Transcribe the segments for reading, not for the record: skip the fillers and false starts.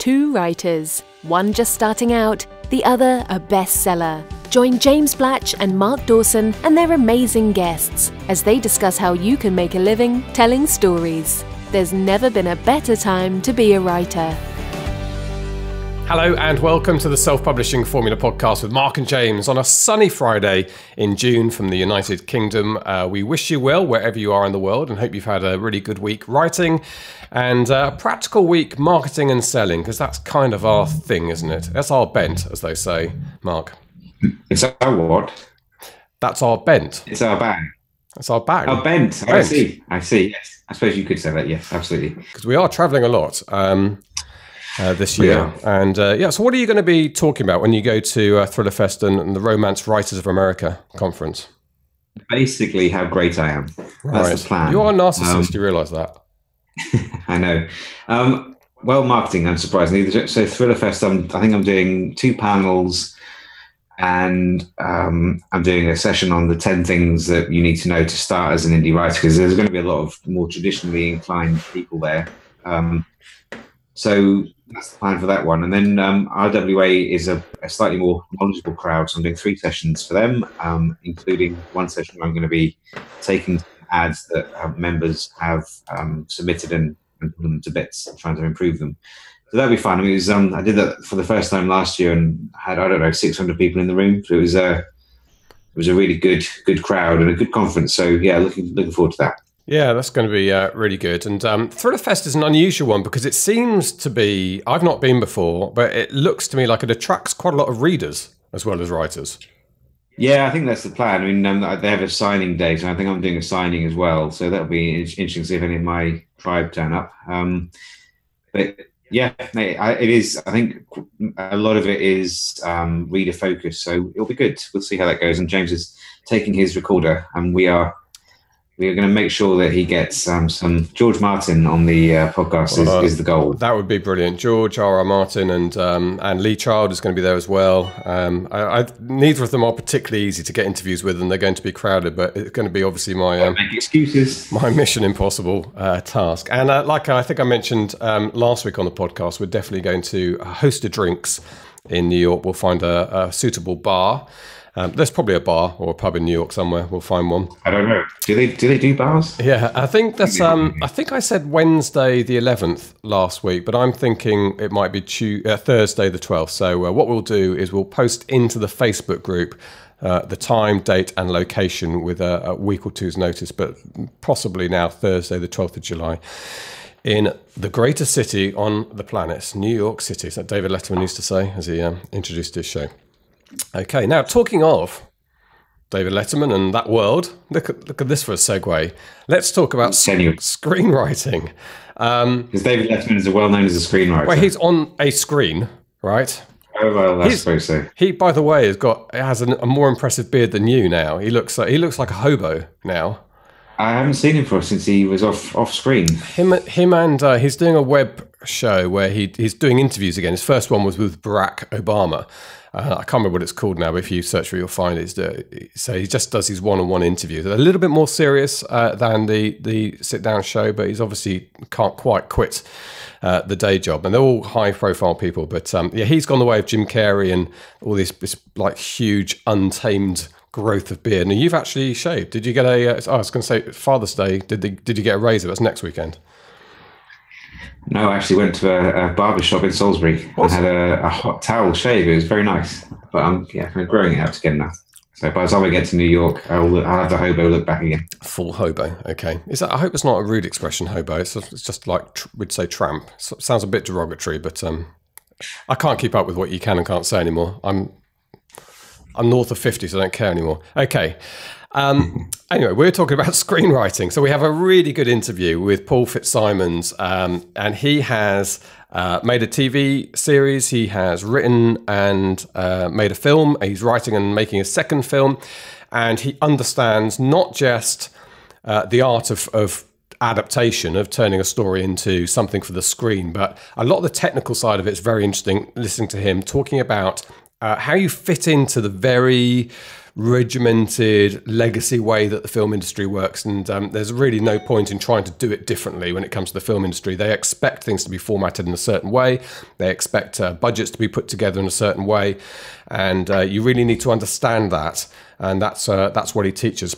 two writers, one just starting out, the other a bestseller. Join James Blatch and Mark Dawson and their amazing guests as they discuss how you can make a living telling stories. There's never been a better time to be a writer. Hello and welcome to the Self-Publishing Formula podcast with Mark and James on a sunny Friday in June from the United Kingdom. We wish you well wherever you are in the world and hope you've had a really good week writing and a practical week marketing and selling, because that's kind of our thing, isn't it? That's our bent, as they say, Mark. It's our what? That's our bent. It's our bag. That's our bag. Our bent. I see. Yes. I suppose you could say that. Yes, absolutely. Because we are traveling a lot. This year. And so what are you going to be talking about when you go to Thriller Fest and the Romance Writers of America conference? Basically, how great I am. That's the plan. You are a narcissist, you realise that? I know. Well, marketing, unsurprisingly. So Thriller Fest, I think I'm doing 2 panels and I'm doing a session on the 10 things that you need to know to start as an indie writer, because there's going to be a lot of more traditionally inclined people there. So that's the plan for that one. And then RWA is a slightly more knowledgeable crowd. So I'm doing 3 sessions for them, including one session where I'm going to be taking ads that members have submitted and put them to bits, trying to improve them. So that'll be fun. I mean, it was, I did that for the first time last year and had, 600 people in the room. So it was a really good crowd and a good conference. So yeah, looking forward to that. Yeah, that's going to be really good. And Thriller Fest is an unusual one because it seems to be, I've not been before, but it looks to me like it attracts quite a lot of readers as well as writers. Yeah, I think that's the plan. I mean, they have a signing day, so I think I'm doing a signing as well. So that'll be interesting to see if any of my tribe turn up. But yeah, it is. I think a lot of it is reader focused, so it'll be good. We'll see how that goes. And James is taking his recorder, and we are going to make sure that he gets some George Martin on the podcast is the goal. That would be brilliant. George R.R. Martin and Lee Child is going to be there as well. Neither of them are particularly easy to get interviews with, and they're going to be crowded. But it's going to be obviously my make excuses. My mission impossible task. And like I think I mentioned last week on the podcast, we're definitely going to host a drinks in New York. We'll find a suitable bar. There's probably a bar or a pub in New York somewhere. We'll find one. I don't know. Do they do bars? Yeah, I think that's. I think I said Wednesday the 11th last week, but I'm thinking it might be Thursday the 12th. So what we'll do is we'll post into the Facebook group the time, date, and location with a week or two's notice, but possibly now Thursday the 12th of July. In the greatest city on the planet, New York City. So David Letterman used to say as he introduced his show. Okay, now talking of David Letterman and that world, look at this for a segue. Let's talk about screenwriting. Because David Letterman is well known as a screenwriter. Well, he's on a screen, right? Oh well, I suppose so. He, by the way, has a more impressive beard than you now. He looks like a hobo now. I haven't seen him since he was off screen. Him and he's doing a web show where he's doing interviews again. His first one was with Barack Obama. I can't remember what it's called now, but if you search for it, you'll find it. So he just does his one-on-one interviews. A little bit more serious than the sit-down show, but he's obviously can't quite quit the day job. And they're all high-profile people. But he's gone the way of Jim Carrey and all this like huge, untamed growth of beard. And you've actually shaved. Did you get I was going to say Father's Day. Did you get a razor? That's next weekend. No, I actually went to a barber shop in Salisbury and had a hot towel shave. It was very nice. But I'm growing it out again now. So by the time I get to New York, I'll have the hobo look back again. Full hobo, okay. I hope it's not a rude expression, hobo. It's just like we'd say tramp. Sounds a bit derogatory, but I can't keep up with what you can and can't say anymore. I'm north of 50, so I don't care anymore. Okay. Anyway, we're talking about screenwriting. So we have a really good interview with Paul FitzSimons, and he has made a TV series. He has written and made a film. He's writing and making a second film, and he understands not just the art of adaptation, of turning a story into something for the screen, but a lot of the technical side of it is very interesting. Listening to him talking about how you fit into the very regimented legacy way that the film industry works, and there's really no point in trying to do it differently when it comes to the film industry. They expect things to be formatted in a certain way. They expect budgets to be put together in a certain way, and you really need to understand that, and that's what he teaches.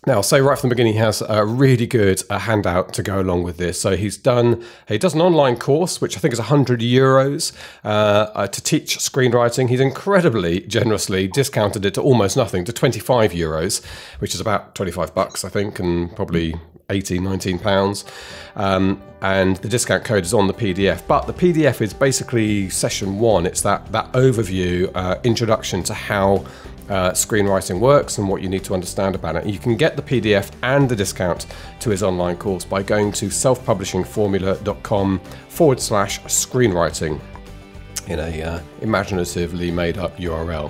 Now, I'll say right from the beginning, he has a really good handout to go along with this. So he does an online course, which I think is €100 to teach screenwriting. He's incredibly generously discounted it to almost nothing, to €25, which is about $25, I think, and probably 18, 19 pounds. And the discount code is on the PDF. But the PDF is basically session 1. It's that overview, introduction to how screenwriting works and what you need to understand about it. You can get the PDF and the discount to his online course by going to selfpublishingformula.com/screenwriting in a imaginatively made up URL.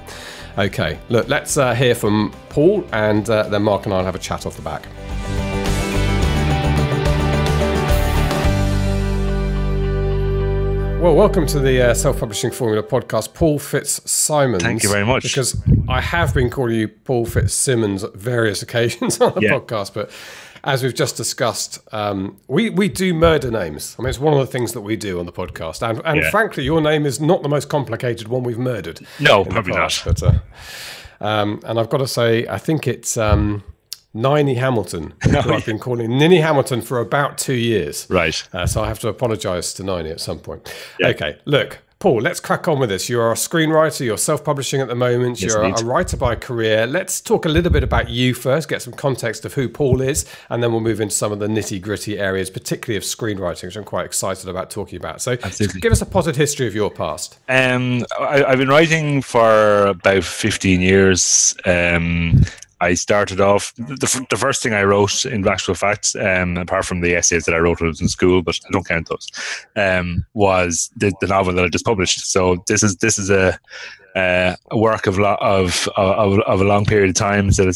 Okay, look, let's hear from Paul, and then Mark and I'll have a chat off the back. Well, welcome to the Self-Publishing Formula podcast, Paul FitzSimons. Thank you very much. Because I have been calling you Paul FitzSimons at various occasions on the podcast, but as we've just discussed, we do murder names. I mean, it's one of the things that we do on the podcast. And frankly, your name is not the most complicated one we've murdered. No, probably not. But, and I've got to say, I think it's Niney Hamilton, who I've been calling Ninny Hamilton for about 2 years. Right. So I have to apologise to Niney at some point. Yeah. Okay, look, Paul, let's crack on with this. You're a screenwriter, you're self-publishing at the moment, yes, you're a writer by career. Let's talk a little bit about you first, get some context of who Paul is, and then we'll move into some of the nitty-gritty areas, particularly of screenwriting, which I'm quite excited about talking about. So give us a potted history of your past. I've been writing for about 15 years. I started off, the first thing I wrote, in actual fact, apart from the essays that I wrote when I was in school, but I don't count those, was the novel that I just published. So this is a work of a long period of time. So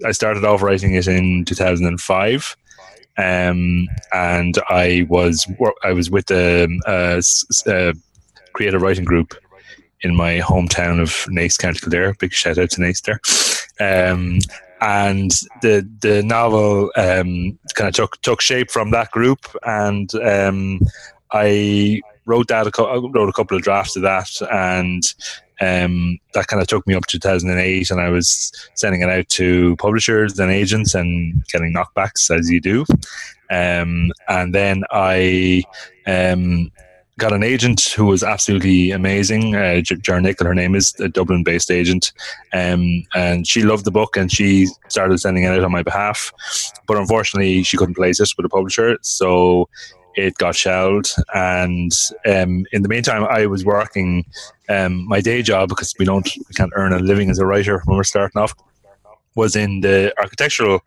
I started off writing it in 2005, and I was with a creative writing group in my hometown of Naas, County Kildare. Big shout out to Naas there. And the novel kind of took shape from that group, and I wrote a couple of drafts of that, and that kind of took me up to 2008, and I was sending it out to publishers and agents and getting knockbacks, as you do. And then I got an agent who was absolutely amazing, Jar Nickel, her name is, a Dublin-based agent, and she loved the book and she started sending it out on my behalf, but unfortunately she couldn't place it with a publisher, so it got shelved. And in the meantime, I was working my day job, because we can't earn a living as a writer when we're starting off, was in the architectural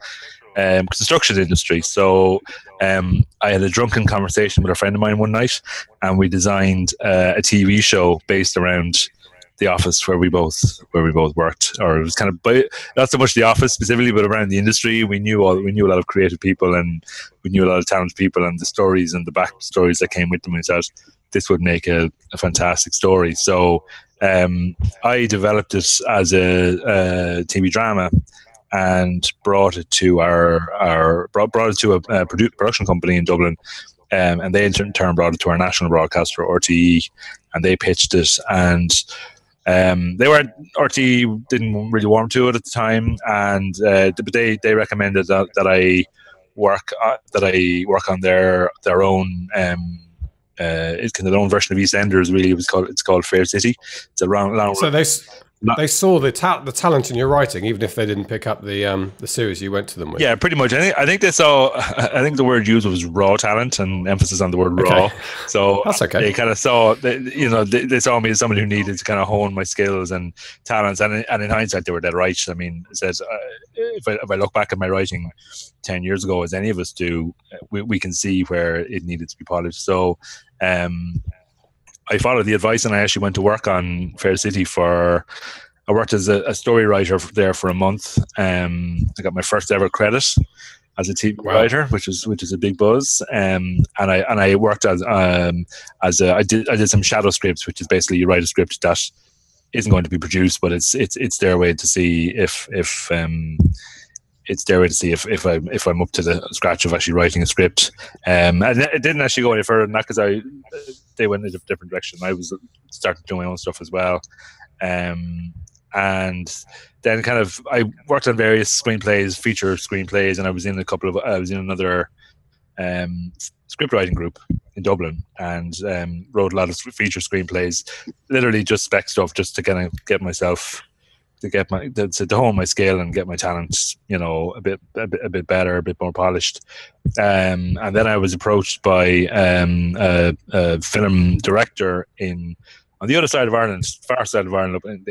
construction industry. So I had a drunken conversation with a friend of mine one night, and we designed a TV show based around the office where we both worked. Or it was kind of not so much the office specifically, but around the industry. We knew a lot of creative people, and we knew a lot of talented people, and the stories and the back stories that came with them. We thought this would make a fantastic story. So I developed it as a TV drama, and brought it to a production company in Dublin, and they in turn brought it to our national broadcaster, RTE, and they pitched it, and RTE didn't really warm to it at the time, and but they recommended that I work on their own. It's kind of their own version of EastEnders. Really, it's called Fair City. It's a long. So they saw the talent in your writing, even if they didn't pick up the series you went to them with. Yeah, pretty much. I think they saw. I think the word used was raw talent, and emphasis on the word raw. Okay. So that's okay. They kind of saw. They saw me as somebody who needed to kind of hone my skills and talents. And in hindsight, they were dead right. I mean, it says if I look back at my writing 10 years ago, as any of us do, we can see where it needed to be polished. So I followed the advice, and I actually went to work on Fair City I worked as a story writer there for a month. I got my first ever credit as a TV writer, which is a big buzz. And I worked I did some shadow scripts, which is basically you write a script that isn't going to be produced, but it's their way to see if I'm up to the scratch of actually writing a script. And it didn't actually go any further than that, because they went in a different direction. I was starting to do my own stuff as well. And then kind of I worked on various screenplays, feature screenplays, and I was in another script writing group in Dublin, and wrote a lot of feature screenplays, literally just spec stuff, just to kind of get myself to hone my skill and get my talents, a bit better, a bit more polished. And then I was approached by a film director on the other side of Ireland, far side of Ireland, up in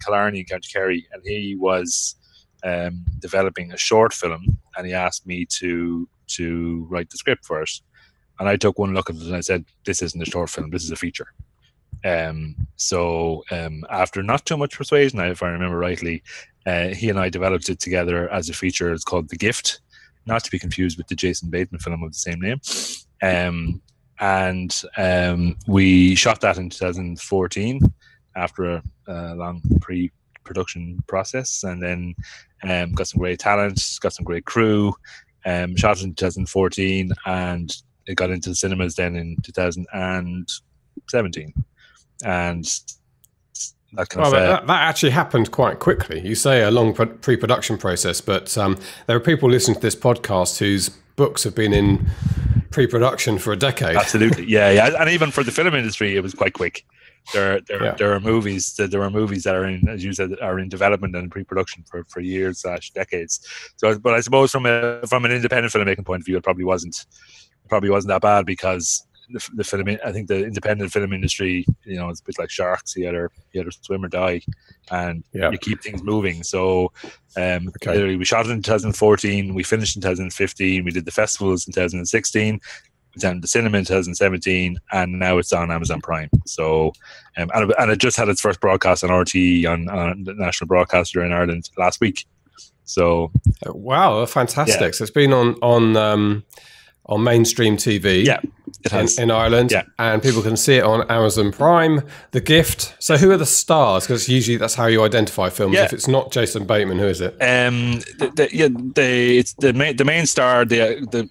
Killarney in County Kerry, and he was developing a short film, and he asked me to write the script for it. And I took one look at it and I said, "This isn't a short film, this is a feature." So after not too much persuasion, if I remember rightly, he and I developed it together as a feature. It's called The Gift, not to be confused with the Jason Bateman film of the same name. And we shot that in 2014 after a long pre-production process, and then got some great talent, got some great crew, shot it in 2014, and it got into the cinemas then in 2017. And that that actually happened quite quickly. You say a long pre-production process, but there are people listening to this podcast whose books have been in pre-production for a decade. Absolutely, yeah. And even for the film industry, it was quite quick. There are movies that are in, as you said, are in development and pre-production for years, decades. So, but I suppose from an independent filmmaking point of view, it probably wasn't that bad, because the film, I think the independent film industry, it's a bit like sharks. You either swim or die, and you keep things moving. So, literally, we shot it in 2014. We finished in 2015. We did the festivals in 2016. We did the cinema in 2017, and now it's on Amazon Prime. So, and it just had its first broadcast on RTE, on the national broadcaster in Ireland last week. So, wow, fantastic! Yeah. So it's been on mainstream TV. Yeah. It has. In Ireland, and people can see it on Amazon Prime. The Gift. So, who are the stars? Because usually that's how you identify films. If it's not Jason Bateman, who is it? It's the main star. The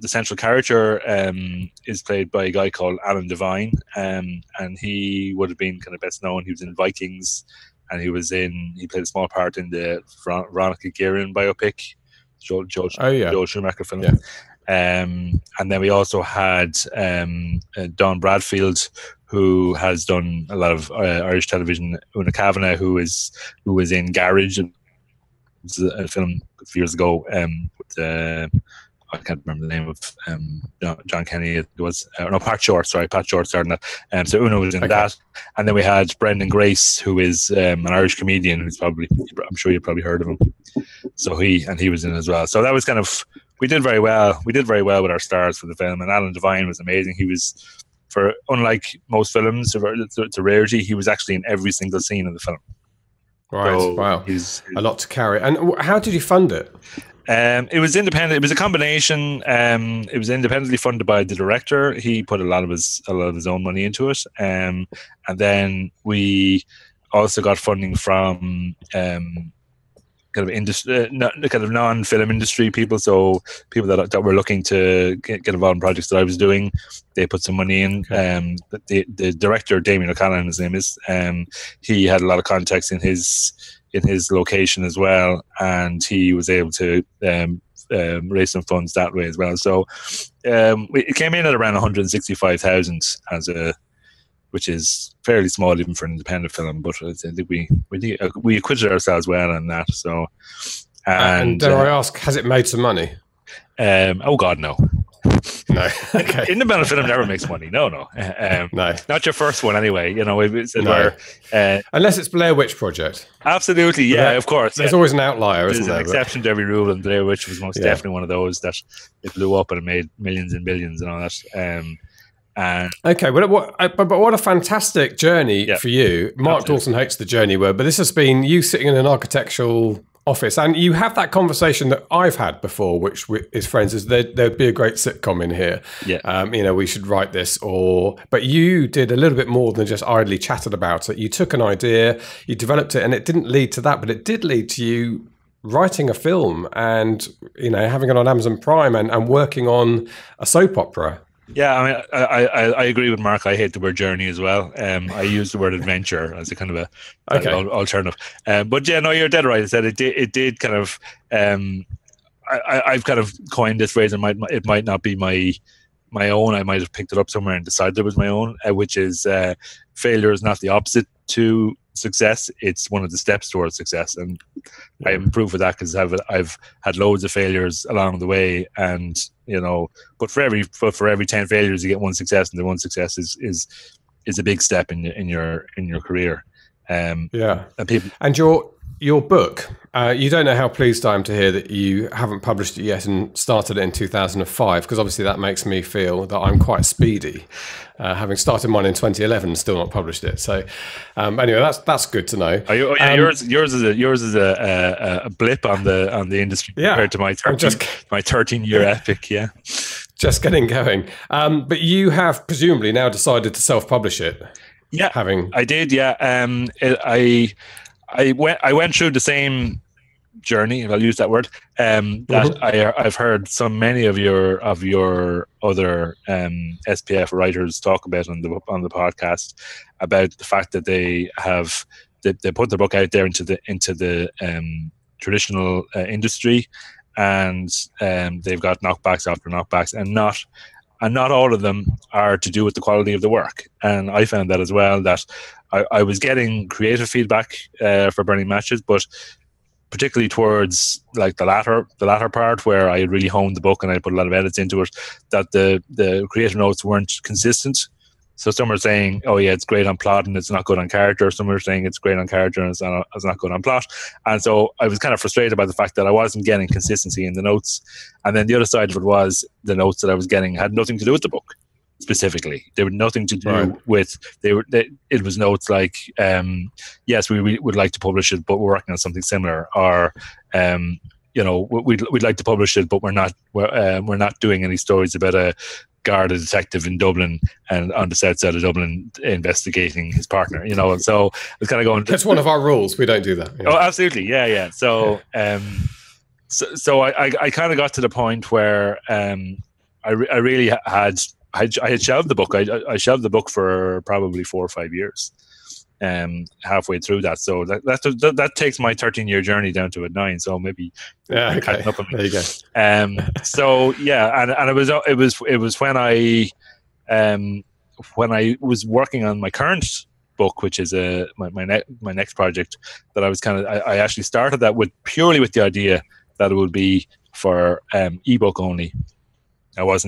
central character is played by a guy called Alan Devine, and he would have been kind of best known. He was in Vikings, and he played a small part in the Veronica Guerin biopic, Joel Schumacher film. Yeah. And then we also had Don Bradfield, who has done a lot of Irish television. Una Kavanagh, who was in Garage, a film a few years ago. With I can't remember the name of John Kenny. It was Pat Short. Sorry, Pat Short starred in that. So Una was in that, and then we had Brendan Grace, who is an Irish comedian. I'm sure you've probably heard of him. So he was in as well. So that was kind of. We did very well. We did very well with our stars for the film, and Alan Devine was amazing. He was, unlike most films, it's a rarity. He was actually in every single scene of the film. Right. So wow. He's a lot to carry. And how did you fund it? It was independent. It was a combination. It was independently funded by the director. He put a lot of his own money into it, and then we also got funding from. Kind of industry, kind of non-film industry people, so people that were looking to get involved in projects that I was doing, they put some money in. The director, Damien O'Callaghan, his name is, he had a lot of contacts in his location as well, and he was able to raise some funds that way as well. So it came in at around 165,000 which is fairly small even for an independent film, but I think we acquitted ourselves well on that. So, and dare I ask, has it made some money? Oh God, no. No. Okay. Independent film never makes money. No. No. Not your first one anyway. Unless it's Blair Witch Project. Absolutely, yeah, of course. There's always an outlier, isn't there? There's an exception to every rule, and Blair Witch was most definitely one of those that it blew up and it made millions and billions and all that. Okay, but what a fantastic journey for you. Mark Dawson hates the journey word, but this has been you sitting in an architectural office, and you have that conversation that I've had before, which is friends, is there'd be a great sitcom in here. Yeah. We should write this, but you did a little bit more than just idly chatted about it. You took an idea, you developed it, and it didn't lead to that, but it did lead to you writing a film and, having it on Amazon Prime and working on a soap opera. Yeah, I mean, I agree with Mark. I hate the word journey as well. I use the word adventure as a kind of alternative. But yeah, no, you're dead right. I said it did kind of. I've kind of coined this phrase. It might not be my own. I might have picked it up somewhere and decided it was my own. Which is failure is not the opposite to success. It's one of the steps towards success, and I am proof of that because I've had loads of failures along the way, and but for every 10 failures you get one success, and the one success is a big step in your career. And your book, you don't know how pleased I am to hear that you haven't published it yet and started it in 2005, because obviously that makes me feel that I'm quite speedy, having started mine in 2011 and still not published it. So anyway, that's good to know. Yours is a blip on the industry compared to my 13-year epic. Yeah, just getting going. But you have presumably now decided to self-publish it. Yeah, I did. Yeah, I went through the same journey, if I'll use that word, that I've heard many of your other SPF writers talk about on the podcast, about the fact that they put their book out there into the traditional industry, and they've got knockbacks after knockbacks, and not all of them are to do with the quality of the work. And I found that as well, that I was getting creative feedback for Burning Matches, but particularly towards like the latter part, where I really honed the book and I put a lot of edits into it, that the creative notes weren't consistent. So some are saying, oh yeah, it's great on plot and it's not good on character. Some are saying it's great on character and it's not good on plot. And so I was kind of frustrated by the fact that I wasn't getting consistency in the notes. And then the other side of it was the notes that I was getting had nothing to do with the book specifically. They were nothing to do with, it was notes like, yes, we would like to publish it, but we're working on something similar. Or, we'd like to publish it, but we're not doing any stories about a Garda detective in Dublin and on the south side of Dublin investigating his partner, and so it's kind of going, that's one of our rules, we don't do that. Oh, absolutely. Yeah. So so I kind of got to the point where I really had shelved the book. I shelved the book for probably 4 or 5 years, halfway through that. So that takes my 13-year journey down to a 9. So maybe catching up on me. There you go. So yeah, and it was when I was working on my current book, which is my next project, that I actually started that purely with the idea that it would be for ebook only. I was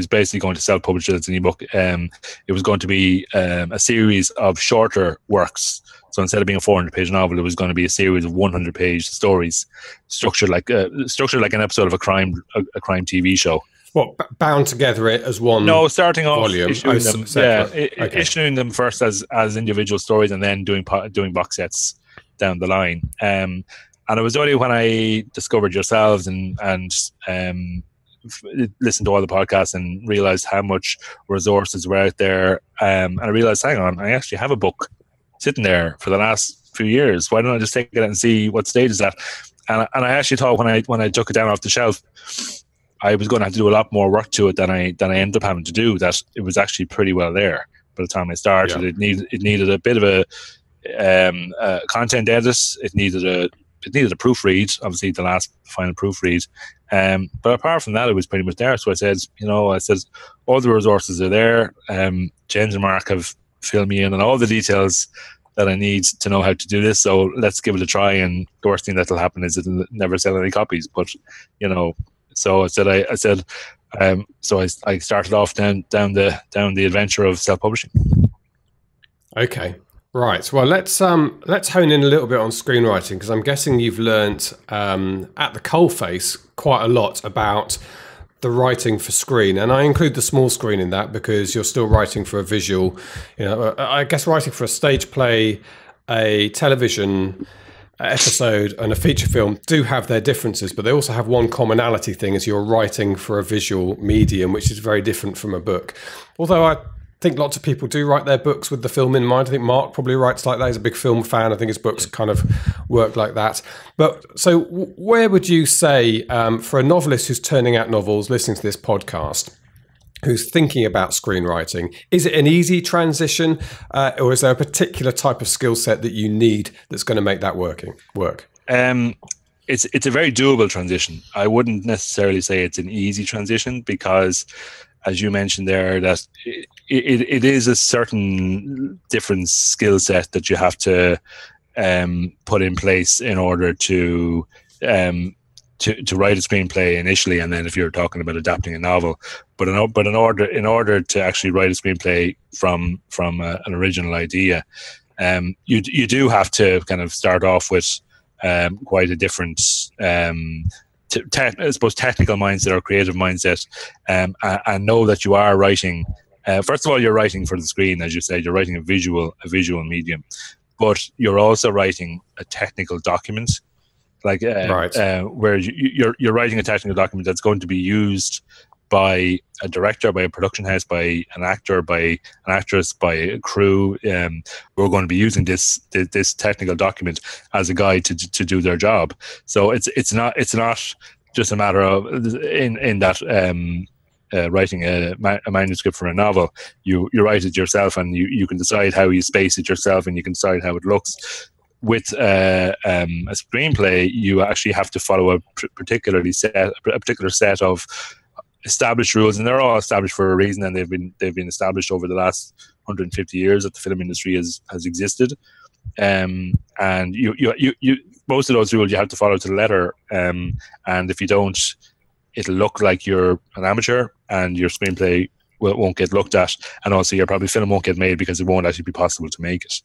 basically going to self-publish it as an ebook. It was going to be a series of shorter works. So instead of being a 400-page novel, it was going to be a series of 100-page stories, structured like an episode of a crime TV show. What, bound together as one? No, starting off volume. Issuing them first as individual stories, and then doing box sets down the line. And it was only when I discovered yourselves and listened to all the podcasts and realized how much resources were out there, and I realized, hang on, I actually have a book sitting there for the last few years. Why don't I just take it out and see what stage it's at? And I actually thought when I took it down off the shelf, I was going to have to do a lot more work to it than I ended up having to do. That it was actually pretty well there by the time I started. Yeah. It needed a bit of a content edit. It needed a proofread, obviously the last final proofread. But apart from that, it was pretty much there. So I said all the resources are there. James and Mark have filled me in on all the details that I need to know how to do this. So let's give it a try. And the worst thing that'll happen is it'll never sell any copies. But so I started off down the adventure of self-publishing. Okay. Right. Well, let's hone in a little bit on screenwriting, because I'm guessing you've learnt at the coalface quite a lot about the writing for screen, and I include the small screen in that because you're still writing for a visual. I guess writing for a stage play, a television episode and a feature film do have their differences, but they also have one commonality thing, is you're writing for a visual medium, which is very different from a book. Although I think lots of people do write their books with the film in mind. I think Mark probably writes like that. He's a big film fan. I think his books kind of work like that. But so where would you say, for a novelist who's turning out novels, listening to this podcast, who's thinking about screenwriting, is it an easy transition, or is there a particular type of skill set that you need that's going to make that work? It's a very doable transition. I wouldn't necessarily say it's an easy transition because, as you mentioned there, that it is a certain different skill set that you have to put in place in order to write a screenplay initially, and then if you're talking about adapting a novel. But in order to actually write a screenplay from an original idea, you do have to kind of start off with quite a different I suppose technical mindset or creative mindset, and know that you are writing. First of all, you're writing for the screen, as you said. You're writing a visual medium, but you're also writing a technical document, like where you're writing a technical document that's going to be used by a director, by a production house, by an actor, by an actress, by a crew. We're going to be using this technical document as a guide to do their job. So it's not just a matter of in that writing a manuscript for a novel. You write it yourself, and you can decide how you space it yourself, and you can decide how it looks. With a screenplay, you actually have to follow a particular set of established rules, and they're all established for a reason, and they've been established over the last 150 years that the film industry has existed. And you most of those rules you have to follow to the letter. And if you don't, it'll look like you're an amateur, and your screenplay won't get looked at, and also your film won't get made because it won't actually be possible to make it.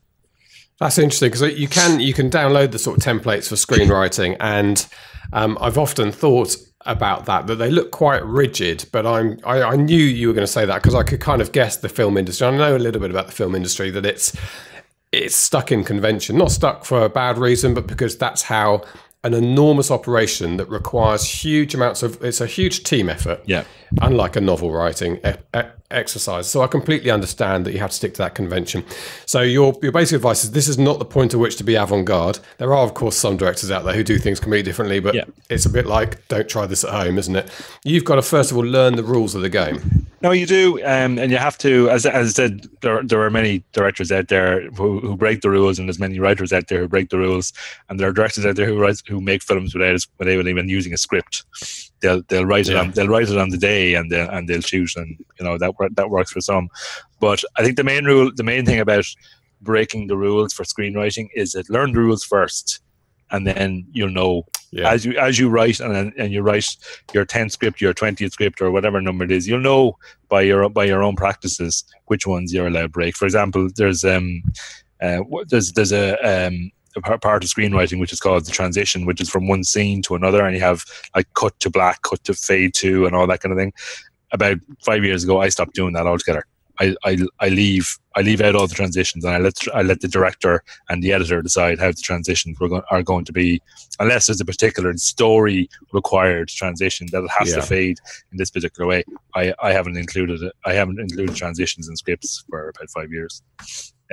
That's interesting, because you can download the sort of templates for screenwriting, and I've often thought about that they look quite rigid, but I knew you were going to say that because I could kind of guess the film industry. I know a little bit about the film industry, that it's stuck in convention, not stuck for a bad reason, but because that's how an enormous operation that requires huge amounts of, it's a huge team effort. Yeah. Unlike a novel writing exercise. So I completely understand that you have to stick to that convention. So your basic advice is this is not the point at which to be avant-garde. There are, of course, some directors out there who do things completely differently, but it's a bit like, don't try this at home, isn't it? You've got to, first of all, learn the rules of the game. No, you do, and you have to, as I said, there are many directors out there who break the rules, and there's many writers out there who break the rules, and there are directors out there who make films without even using a script. They'll write it on the day, and they'll shoot, and that works for some. But I think the main thing about breaking the rules for screenwriting is that learn the rules first, and then you'll know as you write, and you write your 10th script, your 20th script, or whatever number it is, you'll know by your own practices which ones you're allowed to break. For example, there's a part of screenwriting which is called the transition, which is from one scene to another, and you have like cut to black, cut to fade to, and all that kind of thing. About 5 years ago, I stopped doing that altogether. I leave out all the transitions, and I let the director and the editor decide how the transitions are going to be, unless there's a particular story required transition that it has to fade in this particular way. I haven't included transitions in scripts for about 5 years.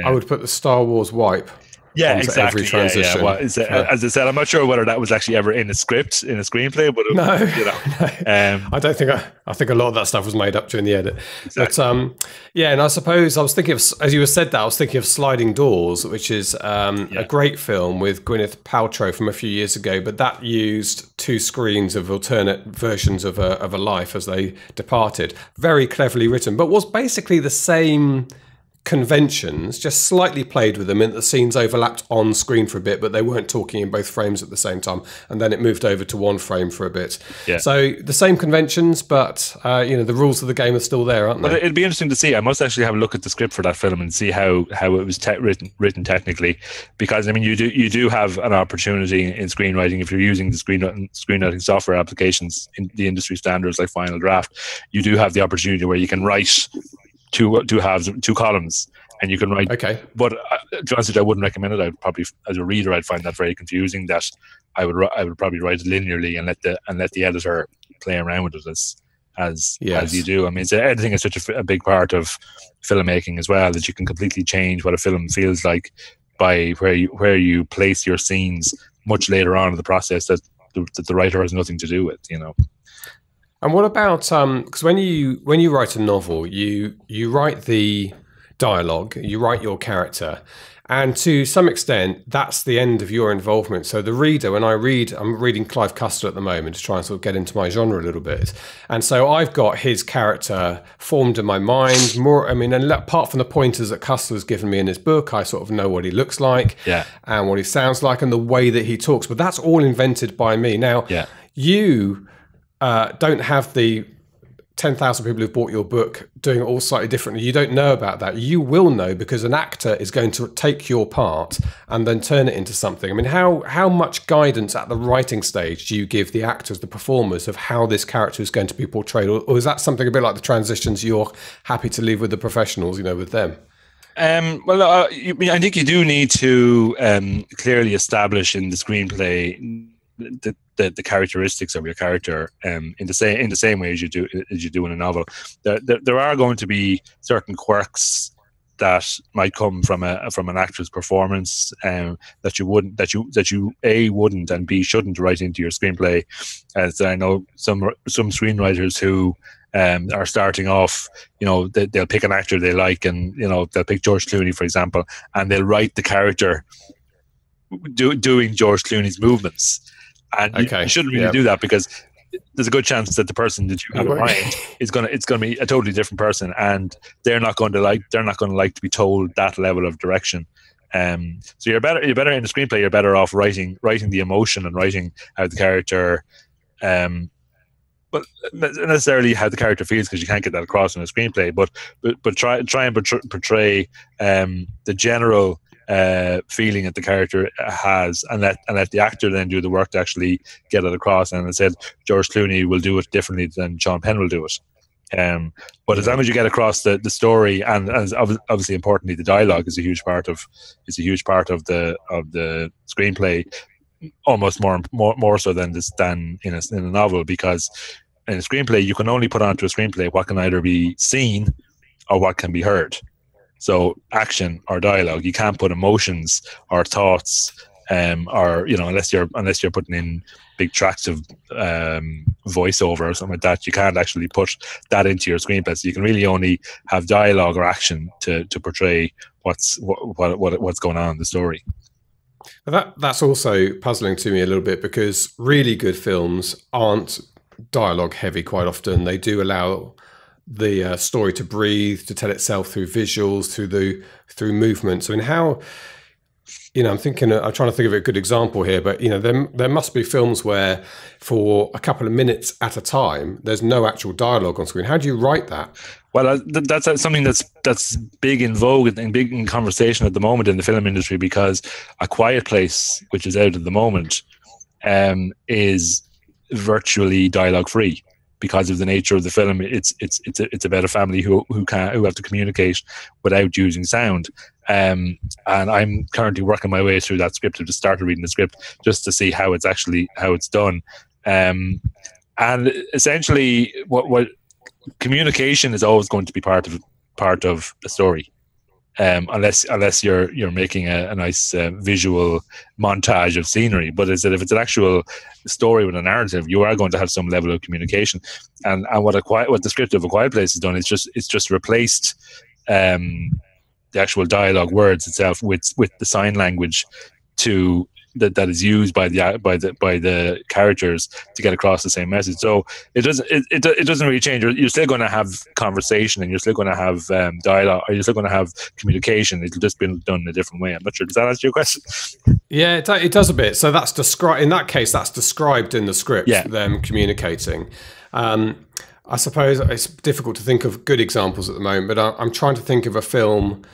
I would put the Star Wars wipe. Yeah, exactly. Every transition. Well, as I said, I'm not sure whether that was actually ever in a script, in a screenplay, but no. I don't think. I think a lot of that stuff was made up during the edit. Exactly. But and I suppose I was thinking of, as you said that, I was thinking of Sliding Doors, which is a great film with Gwyneth Paltrow from a few years ago, but that used 2 screens of alternate versions of a life as they departed. Very cleverly written, but was basically the same conventions, just slightly played with them, and the scenes overlapped on screen for a bit, but they weren't talking in both frames at the same time, and then it moved over to one frame for a bit. So the same conventions, but the rules of the game are still there, aren't they? But it'd be interesting to see. I must actually have a look at the script for that film and see how it was written technically, because I mean you do have an opportunity in screenwriting if you're using the screenwriting software applications in the industry standards like Final Draft. You do have the opportunity where you can write two halves, two columns, and you can write. Okay. But to be honest, I wouldn't recommend it. I'd probably, as a reader, I'd find that very confusing. That I would probably write it linearly and let the editor play around with it as you do. I mean, editing is such a big part of filmmaking as well, that you can completely change what a film feels like by where you place your scenes much later on in the process that the writer has nothing to do with, you know. And what about because when you write a novel, you write the dialogue, you write your character, and to some extent that's the end of your involvement. So the reader, when I'm reading Clive Cussler at the moment to try and sort of get into my genre a little bit, and so I've got his character formed in my mind more. I mean, and apart from the pointers that Cussler's given me in his book, I sort of know what he looks like, and what he sounds like, and the way that he talks. But that's all invented by me. Now, you don't have the 10,000 people who've bought your book doing it all slightly differently. You don't know about that. You will know, because an actor is going to take your part and then turn it into something. I mean, how much guidance at the writing stage do you give the actors, the performers, of how this character is going to be portrayed? Or is that something a bit like the transitions you're happy to leave with the professionals, you know, with them? I think you do need to clearly establish in the screenplay the characteristics of your character in the same way as you do in a novel. There are going to be certain quirks that might come from an actor's performance that you wouldn't and B shouldn't write into your screenplay. As I know some screenwriters who are starting off, you know, they'll pick an actor they like, and you know, they'll pick George Clooney, for example, and they'll write the character doing George Clooney's movements. And you shouldn't really do that, because there's a good chance that the person that you have in mind it's going to be a totally different person, and they're not going to like to be told that level of direction. So you're better in the screenplay. You're better off writing the emotion and writing how the character, but not necessarily how the character feels, because you can't get that across in a screenplay. But try and portray the general feeling that the character has, and let the actor then do the work to actually get it across. And I said George Clooney will do it differently than Sean Penn will do it. But as long as you get across the story, and as obviously importantly, the dialogue is a huge part of the screenplay, almost more so than in a novel, because in a screenplay you can only put onto a screenplay what can either be seen or what can be heard. So action or dialogue, you can't put emotions or thoughts, or you know, unless you're putting in big tracks of voiceover or something like that. You can't actually put that into your screenplay. So you can really only have dialogue or action to portray what's going on in the story. That's also puzzling to me a little bit, because really good films aren't dialogue heavy quite often. They do allow the story to breathe, to tell itself through visuals, through movements. I mean, how, you know, I'm trying to think of a good example here, but you know, there must be films where for a couple of minutes at a time, there's no actual dialogue on screen. How do you write that? Well, that's something that's big in vogue and big in conversation at the moment in the film industry, because A Quiet Place, which is out at the moment, is virtually dialogue free. Because of the nature of the film, it's about a family who have to communicate without using sound. And I'm currently working my way through that script. I just started reading the script just to see how it's done. And essentially, what communication is always going to be part of a story. Unless you're making a nice visual montage of scenery. But if it's an actual story with a narrative, you are going to have some level of communication. And what the script of A Quiet Place has done is just replaced the actual dialogue words itself with the sign language that is used by the characters to get across the same message. So it doesn't really change. You're still going to have conversation, and you're still going to have dialogue, or you're still going to have communication. It'll just be done in a different way. I'm not sure. Does that answer your question? Yeah, it does a bit. So that's described in that case. That's described in the script. Yeah. Them communicating. I suppose it's difficult to think of good examples at the moment, but I'm trying to think of a film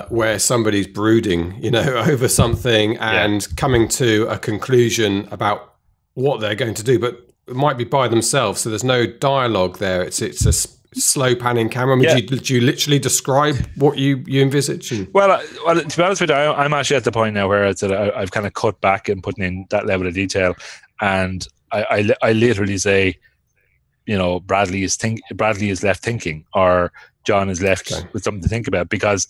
where somebody's brooding, you know, over something and coming to a conclusion about what they're going to do, but it might be by themselves. So there's no dialogue there. It's slow panning camera? I mean, do you literally describe what you envisage? Well, to be honest with you, I'm actually at the point now where I've kind of cut back and putting in that level of detail, and I literally say, you know, Bradley is left thinking, or John is left with something to think about, because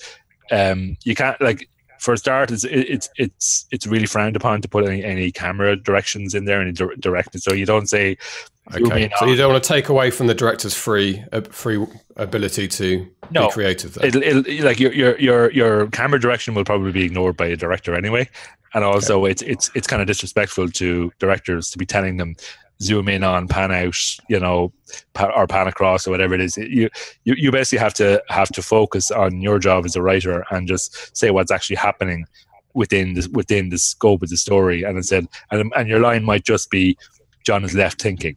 you can't, like, for a start, it's really frowned upon to put any camera directions in there, any direction. So you don't say. Okay, so you don't want to take away from the director's free ability to be creative. There. Like your camera direction will probably be ignored by a director anyway, and also it's kind of disrespectful to directors to be telling them zoom in on, pan out, you know, or pan across, or whatever it is. You basically have to focus on your job as a writer and just say what's actually happening within the scope of the story. And instead, and your line might just be, John is left thinking.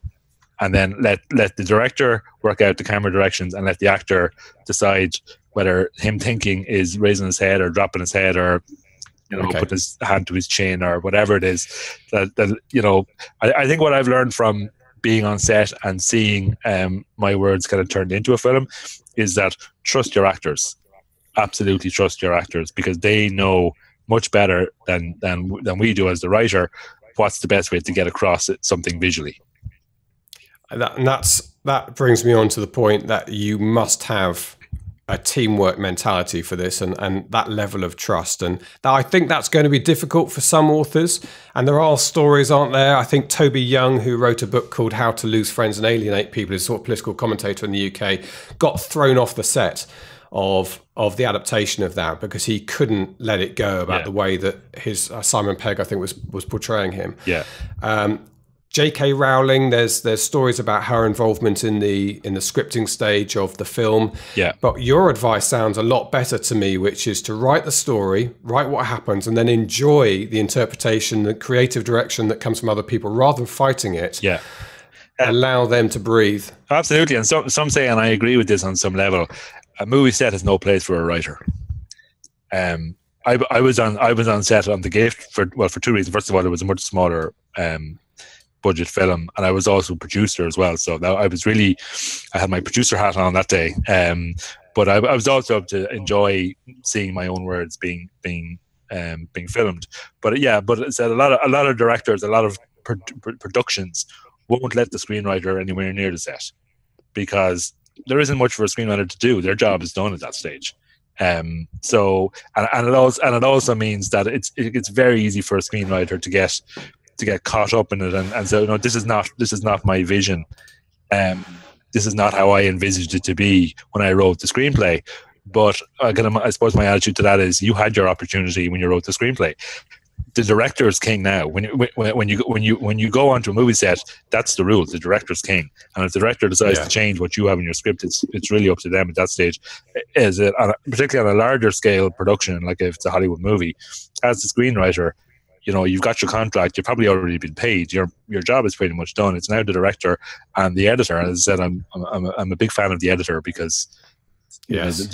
And then let the director work out the camera directions, and let the actor decide whether him thinking is raising his head or dropping his head, or, you know, put his hand to his chin, or whatever it is. That you know, I think what I've learned from being on set and seeing my words kind of turned into a film is that trust your actors. Absolutely trust your actors, because they know much better than we do as the writer what's the best way to get across something visually. That brings me on to the point that you must have a teamwork mentality for this, and that level of trust. And I think that's going to be difficult for some authors. And there are stories, aren't there? I think Toby Young, who wrote a book called How to Lose Friends and Alienate People, is a sort of political commentator in the UK, got thrown off the set of the adaptation of that because he couldn't let it go about the way that his Simon Pegg, I think, was portraying him. J.K. Rowling, there's stories about her involvement in the scripting stage of the film. But your advice sounds a lot better to me, which is to write the story, write what happens, and then enjoy the interpretation, the creative direction that comes from other people, rather than fighting it. Allow them to breathe. Absolutely. And some say, and I agree with this on some level, a movie set has no place for a writer. I was on set on The Gift for two reasons. First of all, it was a much smaller budget film, and I was also a producer as well, so I had my producer hat on that day, but I was also able to enjoy seeing my own words being filmed. But it said a lot of directors, a lot of productions won't let the screenwriter anywhere near the set, because there isn't much for a screenwriter to do. Their job is done at that stage. So it also means that it's very easy for a screenwriter to get caught up in it, and so, you know, this is not my vision. This is not how I envisaged it to be when I wrote the screenplay. But I suppose my attitude to that is, you had your opportunity when you wrote the screenplay. The director is king now. When you go onto a movie set, that's the rules. The director's king, and if the director decides to change what you have in your script, it's really up to them at that stage. Particularly on a larger scale production, like if it's a Hollywood movie, as the screenwriter, you know, you've got your contract, you've probably already been paid, your job is pretty much done. It's now the director and the editor. As I said, I'm a big fan of the editor, because the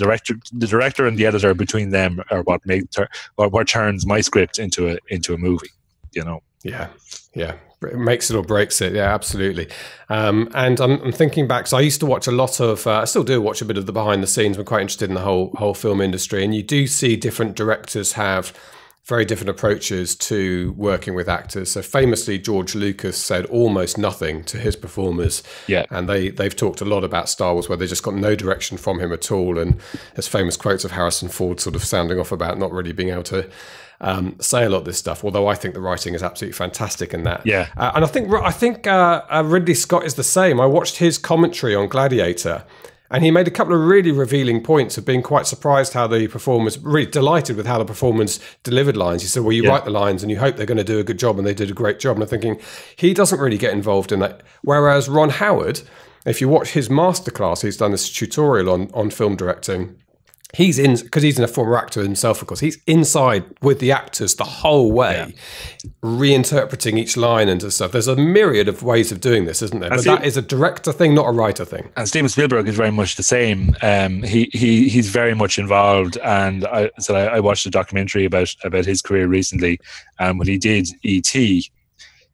director and the editor, between them, are what turns my script into a movie, you know. It makes it or breaks it. Absolutely. And I'm thinking back, so I used to watch a lot of I still do watch a bit of the behind the scenes. I'm quite interested in the whole film industry, and you do see different directors have very different approaches to working with actors. So famously, George Lucas said almost nothing to his performers. And they've talked a lot about Star Wars, where they just got no direction from him at all. And there's famous quotes of Harrison Ford sort of sounding off about not really being able to say a lot of this stuff. Although I think the writing is absolutely fantastic in that. And I think Ridley Scott is the same. I watched his commentary on Gladiator, and he made a couple of really revealing points of being quite surprised how the performers, really delighted with how the performers delivered lines. He said, well, you write the lines and you hope they're going to do a good job, and they did a great job. And I'm thinking, he doesn't really get involved in that. Whereas Ron Howard, if you watch his masterclass, he's done this tutorial on film directing. He's in, because he's a former actor himself, of course, he's inside with the actors the whole way, reinterpreting each line and stuff. There's a myriad of ways of doing this, isn't there? But that is a director thing, not a writer thing. And Steven Spielberg is very much the same. He's very much involved. And I watched a documentary about his career recently. And when he did E.T.,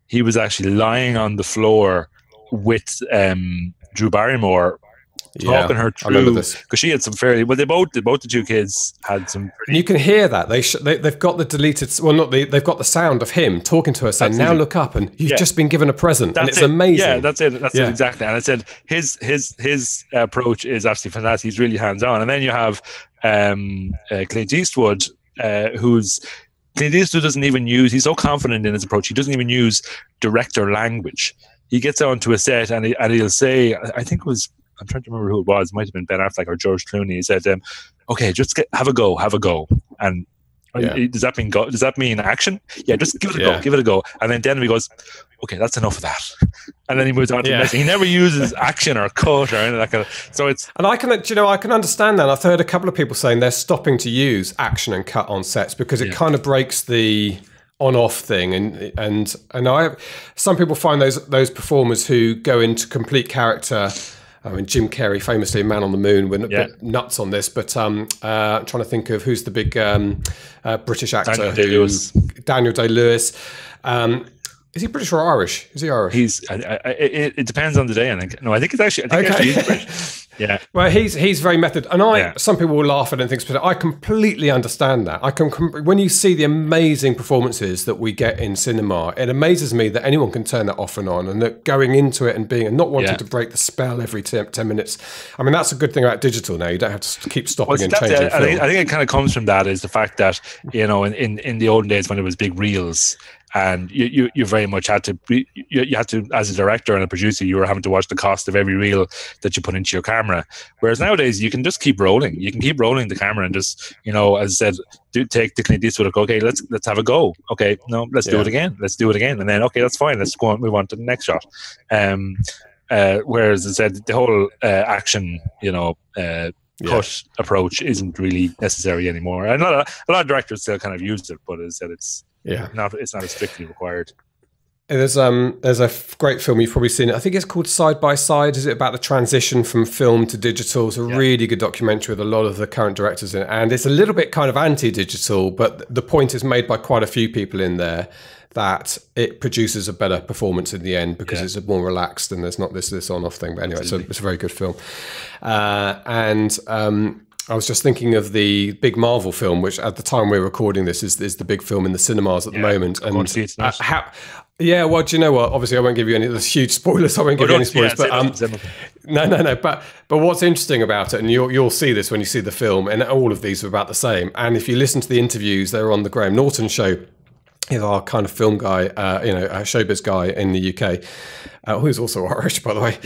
he was actually lying on the floor with Drew Barrymore talking her I remember through, this. because she had some fairly, well, both the two kids had some And pretty, you can hear that they've got the deleted, well, not they've got the sound of him talking to her saying, "Now look up," and you've just been given a present, and it's amazing. Yeah, that's it. That's it exactly. And I said his approach is absolutely fantastic. He's really hands on. And then you have Clint Eastwood, Clint Eastwood doesn't even use. He's so confident in his approach. He doesn't even use director language. He gets onto a set and he'll say, I think it was, I'm trying to remember who it was. It might have been Ben Affleck or George Clooney. He said, "Okay, just have a go." And does that mean go? Does that mean action? Yeah, just give it a go. And then he goes, "Okay, that's enough of that." And then he moves on to the next thing. He never uses action or cut or anything like that. So it's, and I can understand that. I've heard a couple of people saying they're stopping to use action and cut on sets because it kind of breaks the on-off thing, and some people find those performers who go into complete character. I mean, Jim Carrey, famously Man on the Moon, went a bit nuts on this, but I'm trying to think of who's the big British actor. Daniel Day-Lewis. Is he British or Irish? Is he Irish? It depends on the day, I think. No, I think actually he's British. Yeah. Well, he's very method, and some people will laugh at it and things, but I completely understand that. When you see the amazing performances that we get in cinema, it amazes me that anyone can turn that off and on, and that going into it and not wanting to break the spell every 10 minutes. I mean, that's a good thing about digital now. You don't have to keep stopping and changing. I think it kind of comes from that, is the fact that, you know, in the olden days when it was big reels, and you very much had to you had to, as a director and a producer, you were having to watch the cost of every reel that you put into your camera. Whereas nowadays you can just keep rolling. You can keep rolling the camera and just, you know, as I said, take the Clint Eastwood. Okay, let's have a go. Okay, no, let's do it again. Let's do it again, and then okay, that's fine. Let's go on, move on to the next shot. Whereas as I said, the whole action, you know, cut approach isn't really necessary anymore. And a lot of directors still kind of use it, but as I said, it's not as strictly required. There's a great film, you've probably seen it. I think it's called Side by Side. Is it about the transition from film to digital? It's a really good documentary with a lot of the current directors in it. And it's a little bit kind of anti-digital, but the point is made by quite a few people in there that it produces a better performance in the end because it's more relaxed and there's not this on-off thing. But anyway, it's a very good film. I was just thinking of the big Marvel film, which at the time we're recording this is the big film in the cinemas at the moment. And well, do you know what? Obviously, I won't give you any. There's huge spoilers. I won't give you any spoilers. No. But what's interesting about it, and you'll see this when you see the film, and all of these are about the same. And if you listen to the interviews, they're on the Graham Norton show. He's our kind of film guy, a showbiz guy in the UK, who's also Irish, by the way.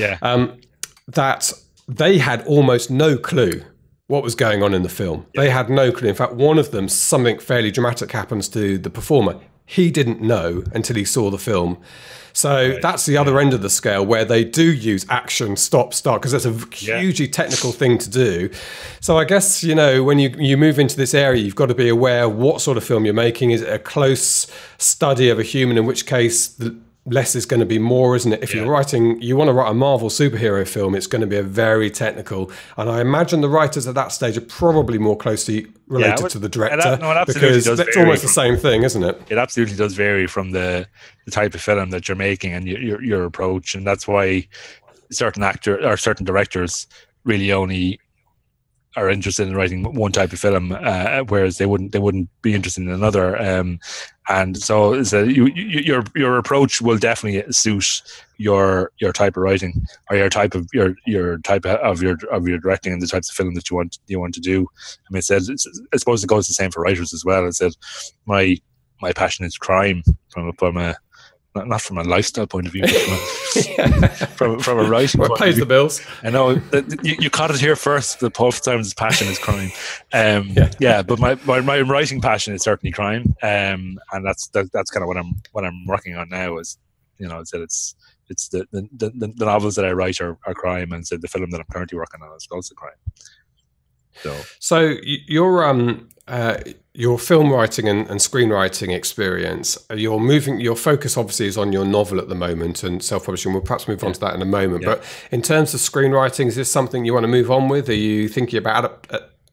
That they had almost no clue what was going on in the film. They had no clue. In fact, one of them, something fairly dramatic happens to the performer. He didn't know until he saw the film. So that's the other end of the scale where they do use action, stop, start, because that's a hugely technical thing to do. So I guess, you know, when you move into this area, you've got to be aware what sort of film you're making. Is it a close study of a human, in which case less is going to be more, isn't it? If you want to write a Marvel superhero film, it's going to be a very technical. And I imagine the writers at that stage are probably more closely related to the director, because it's almost the same thing, isn't it? It absolutely does vary from the type of film that you're making and your approach. And that's why certain directors really only are interested in writing one type of film, whereas they wouldn't be interested in another. And so your approach will definitely suit your type of writing, or your type of your directing, and the types of film that you want to do. I mean, I suppose it goes the same for writers as well. I said my passion is crime from a not from a lifestyle point of view, but from a writing point pays the bills. I know you caught it here first. The Paul FitzSimons' passion is crime. But my writing passion is certainly crime. And that's kind of what I'm working on now. Is, you know, it's the novels that I write are crime, and so the film that I'm currently working on is also crime. So your film writing and screenwriting experience, your focus obviously is on your novel at the moment and self-publishing. We'll perhaps move on to that in a moment. But in terms of screenwriting, is this something you want to move on with? Are you thinking about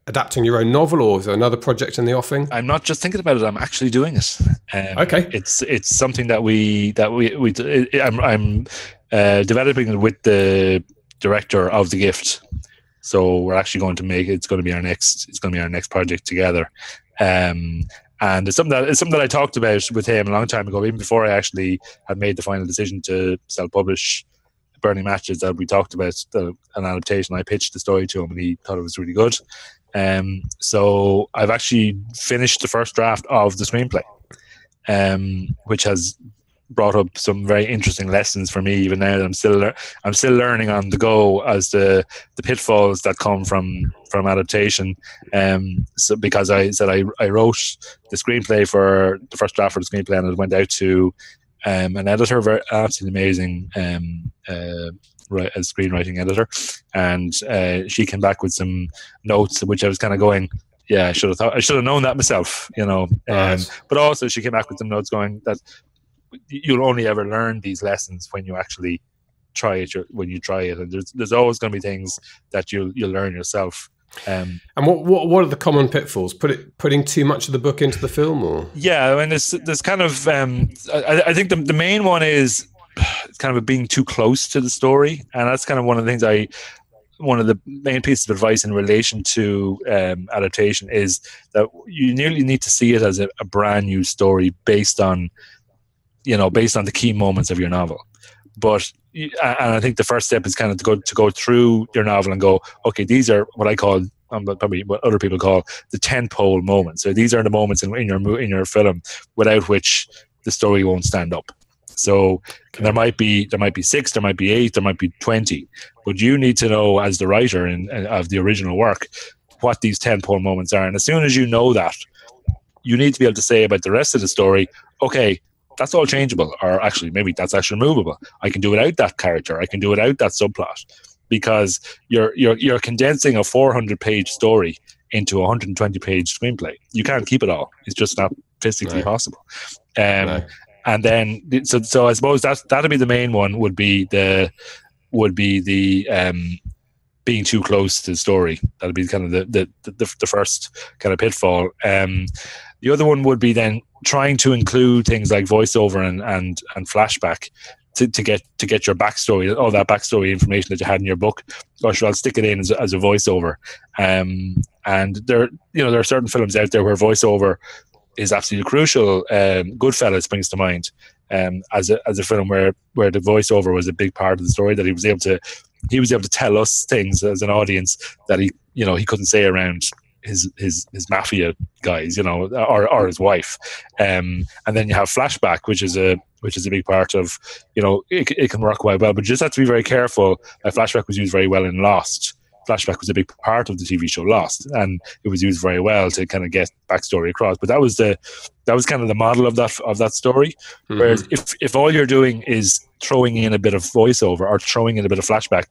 adapting your own novel, or is there another project in the offing? I'm not just thinking about it. I'm actually doing it. Okay. It's something that I'm developing with the director of The Gift. So we're actually going to make it's going to be our next project together. And it's something that I talked about with him a long time ago, even before I actually had made the final decision to self-publish Burning Matches. That we talked about an adaptation. I pitched the story to him, and he thought it was really good. So I've actually finished the first draft of the screenplay, which has brought up some very interesting lessons for me. Even now, that I'm still learning on the go as the pitfalls that come from adaptation. So because I said I wrote the screenplay for the first draft for the screenplay, and it went out to an editor, very absolutely amazing a screenwriting editor, and she came back with some notes, which I was kind of going, yeah, I should have known that myself, you know. But also she came back with some notes going that you'll only ever learn these lessons when you actually try it. And there's always going to be things that you'll learn yourself. And what are the common pitfalls? Putting too much of the book into the film, or yeah, I mean, there's kind of I think the main one is kind of being too close to the story, and that's kind of one of the things one of the main pieces of advice in relation to adaptation is that you nearly need to see it as a brand new story based on the key moments of your novel. But and I think the first step is kind of to go through your novel and go, okay, these are what I call, probably what other people call, the tentpole moments. So these are the moments in your film without which the story won't stand up. So there might be 6, there might be 8, there might be 20, but you need to know as the writer of the original work what these tentpole moments are. And as soon as you know that, you need to be able to say about the rest of the story, okay, that's all changeable, or actually maybe that's actually removable. I can do without that character. I can do without that subplot, because you're condensing a 400-page story into a 120-page screenplay. You can't keep it all. It's just not physically possible. No. And then so I suppose that'd be the main one. Would be the being too close to the story. That'd be kind of the first kind of pitfall. The other one would be then trying to include things like voiceover and flashback to get your backstory, all that backstory information that you had in your book. Or should I stick it in as a voiceover? And there are certain films out there where voiceover is absolutely crucial. Goodfellas springs to mind as a film where the voiceover was a big part of the story, that he was able to tell us things as an audience that he couldn't say around his mafia guys, or his wife. And then you have flashback, which is a big part of, it can work quite well, but you just have to be very careful. Flashback was used very well in Lost. Flashback was a big part of the TV show Lost, and it was used very well to kind of get backstory across. But that was kind of the model of that story. Mm-hmm. Whereas if all you're doing is throwing in a bit of voiceover or throwing in a bit of flashback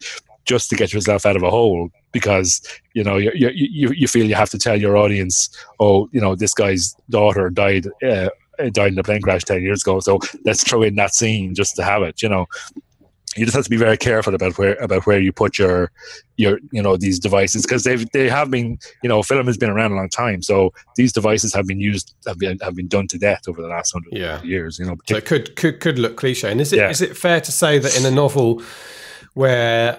just to get yourself out of a hole, because you feel you have to tell your audience, this guy's daughter died in a plane crash 10 years ago, so let's throw in that scene just to have it. You just have to be very careful about where you put your these devices, because they have been, film has been around a long time, so these devices have been used, have been done to death over the last 100 years. So it could look cliche. And is it fair to say that in a novel where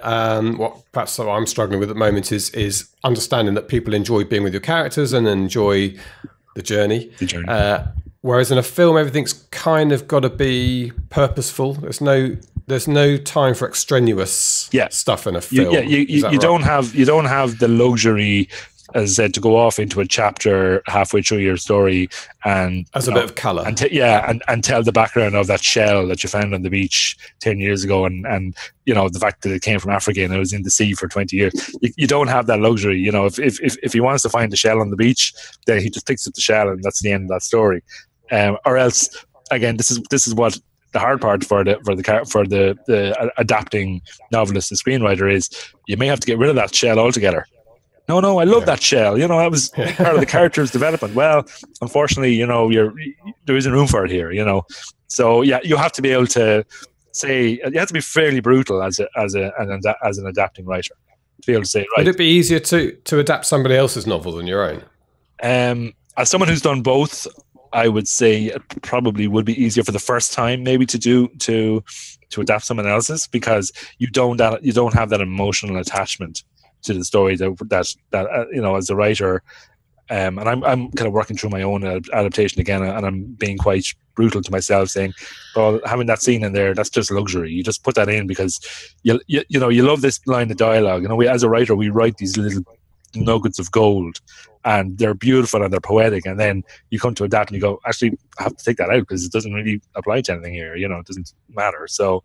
what perhaps I'm struggling with at the moment is understanding that people enjoy being with your characters and enjoy the journey. Whereas in a film, everything's kind of got to be purposeful. There's no time for extraneous stuff in a film. You don't have the luxury, as I said, to go off into a chapter halfway through your story and as a bit of colour, and tell the background of that shell that you found on the beach 10 years ago, and the fact that it came from Africa and it was in the sea for 20 years. You don't have that luxury. If he wants to find the shell on the beach, then he just picks up the shell, and that's the end of that story. Or else, again, this is what the hard part for the adapting novelist and screenwriter is. You may have to get rid of that shell altogether. No, I love that shell. That was part of the character's development. Well, unfortunately, there isn't room for it here. So you have to be able to say, you have to be fairly brutal as an adapting writer to be able to say, right. Would it be easier to adapt somebody else's novel than your own? As someone who's done both, I would say it probably would be easier for the first time maybe to adapt someone else's, because you don't have that emotional attachment to the story that as a writer. And I'm kind of working through my own adaptation again, and I'm being quite brutal to myself, saying, "Well, having that scene in there, that's just luxury. You just put that in because you love this line of dialogue. As a writer, we write these little nuggets of gold, and they're beautiful and they're poetic. And then you come to adapt, and you go, actually, I have to take that out because it doesn't really apply to anything here. It doesn't matter. So,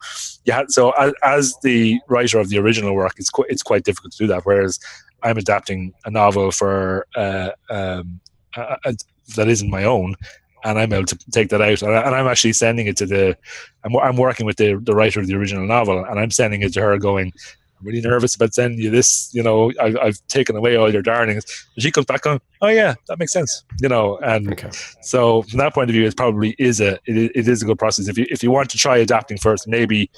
So as the writer of the original work, it's quite difficult to do that. Whereas I'm adapting a novel for that isn't my own, and I'm able to take that out, and I'm actually sending it to I'm working with the writer of the original novel, and I'm sending it to her, going, I'm really nervous about sending you this. I've taken away all your darlings, and she comes back going, oh yeah, that makes sense. And okay. So from that point of view, it is a good process. If you want to try adapting first, maybe